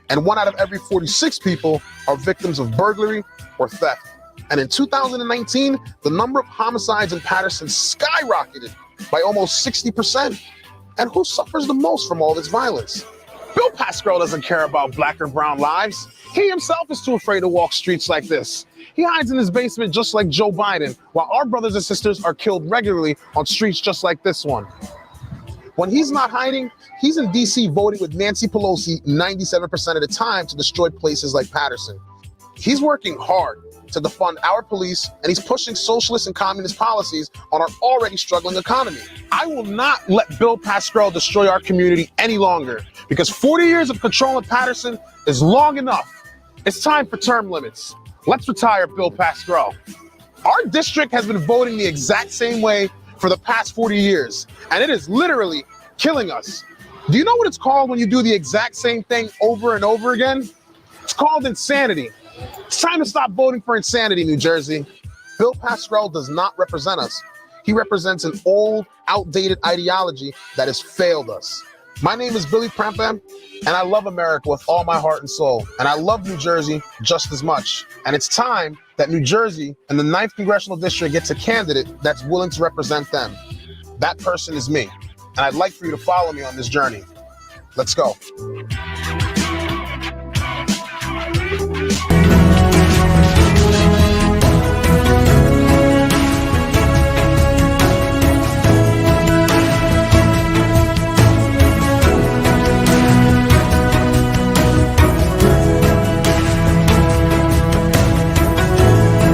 And 1 out of every 46 people are victims of burglary or theft. And in 2019, the number of homicides in Paterson skyrocketed by almost 60%. And who suffers the most from all this violence? Bill Pascrell doesn't care about black or brown lives. He himself is too afraid to walk streets like this. He hides in his basement just like Joe Biden, while our brothers and sisters are killed regularly on streets just like this one. When he's not hiding, he's in DC voting with Nancy Pelosi 97% of the time to destroy places like Paterson. He's working hard to defund our police, and he's pushing socialist and communist policies on our already struggling economy. I will not let Bill Pascrell destroy our community any longer, because 40 years of control in Paterson is long enough. It's time for term limits. Let's retire Bill Pascrell. Our district has been voting the exact same way for the past 40 years, and it is literally killing us. Do you know what it's called when you do the exact same thing over and over again? It's called insanity. It's time to stop voting for insanity, New Jersey. Bill Pascrell does not represent us. He represents an old, outdated ideology that has failed us. My name is Billy Prempeh, and I love America with all my heart and soul. And I love New Jersey just as much. And it's time that New Jersey and the 9th Congressional District gets a candidate that's willing to represent them. That person is me. And I'd like for you to follow me on this journey. Let's go.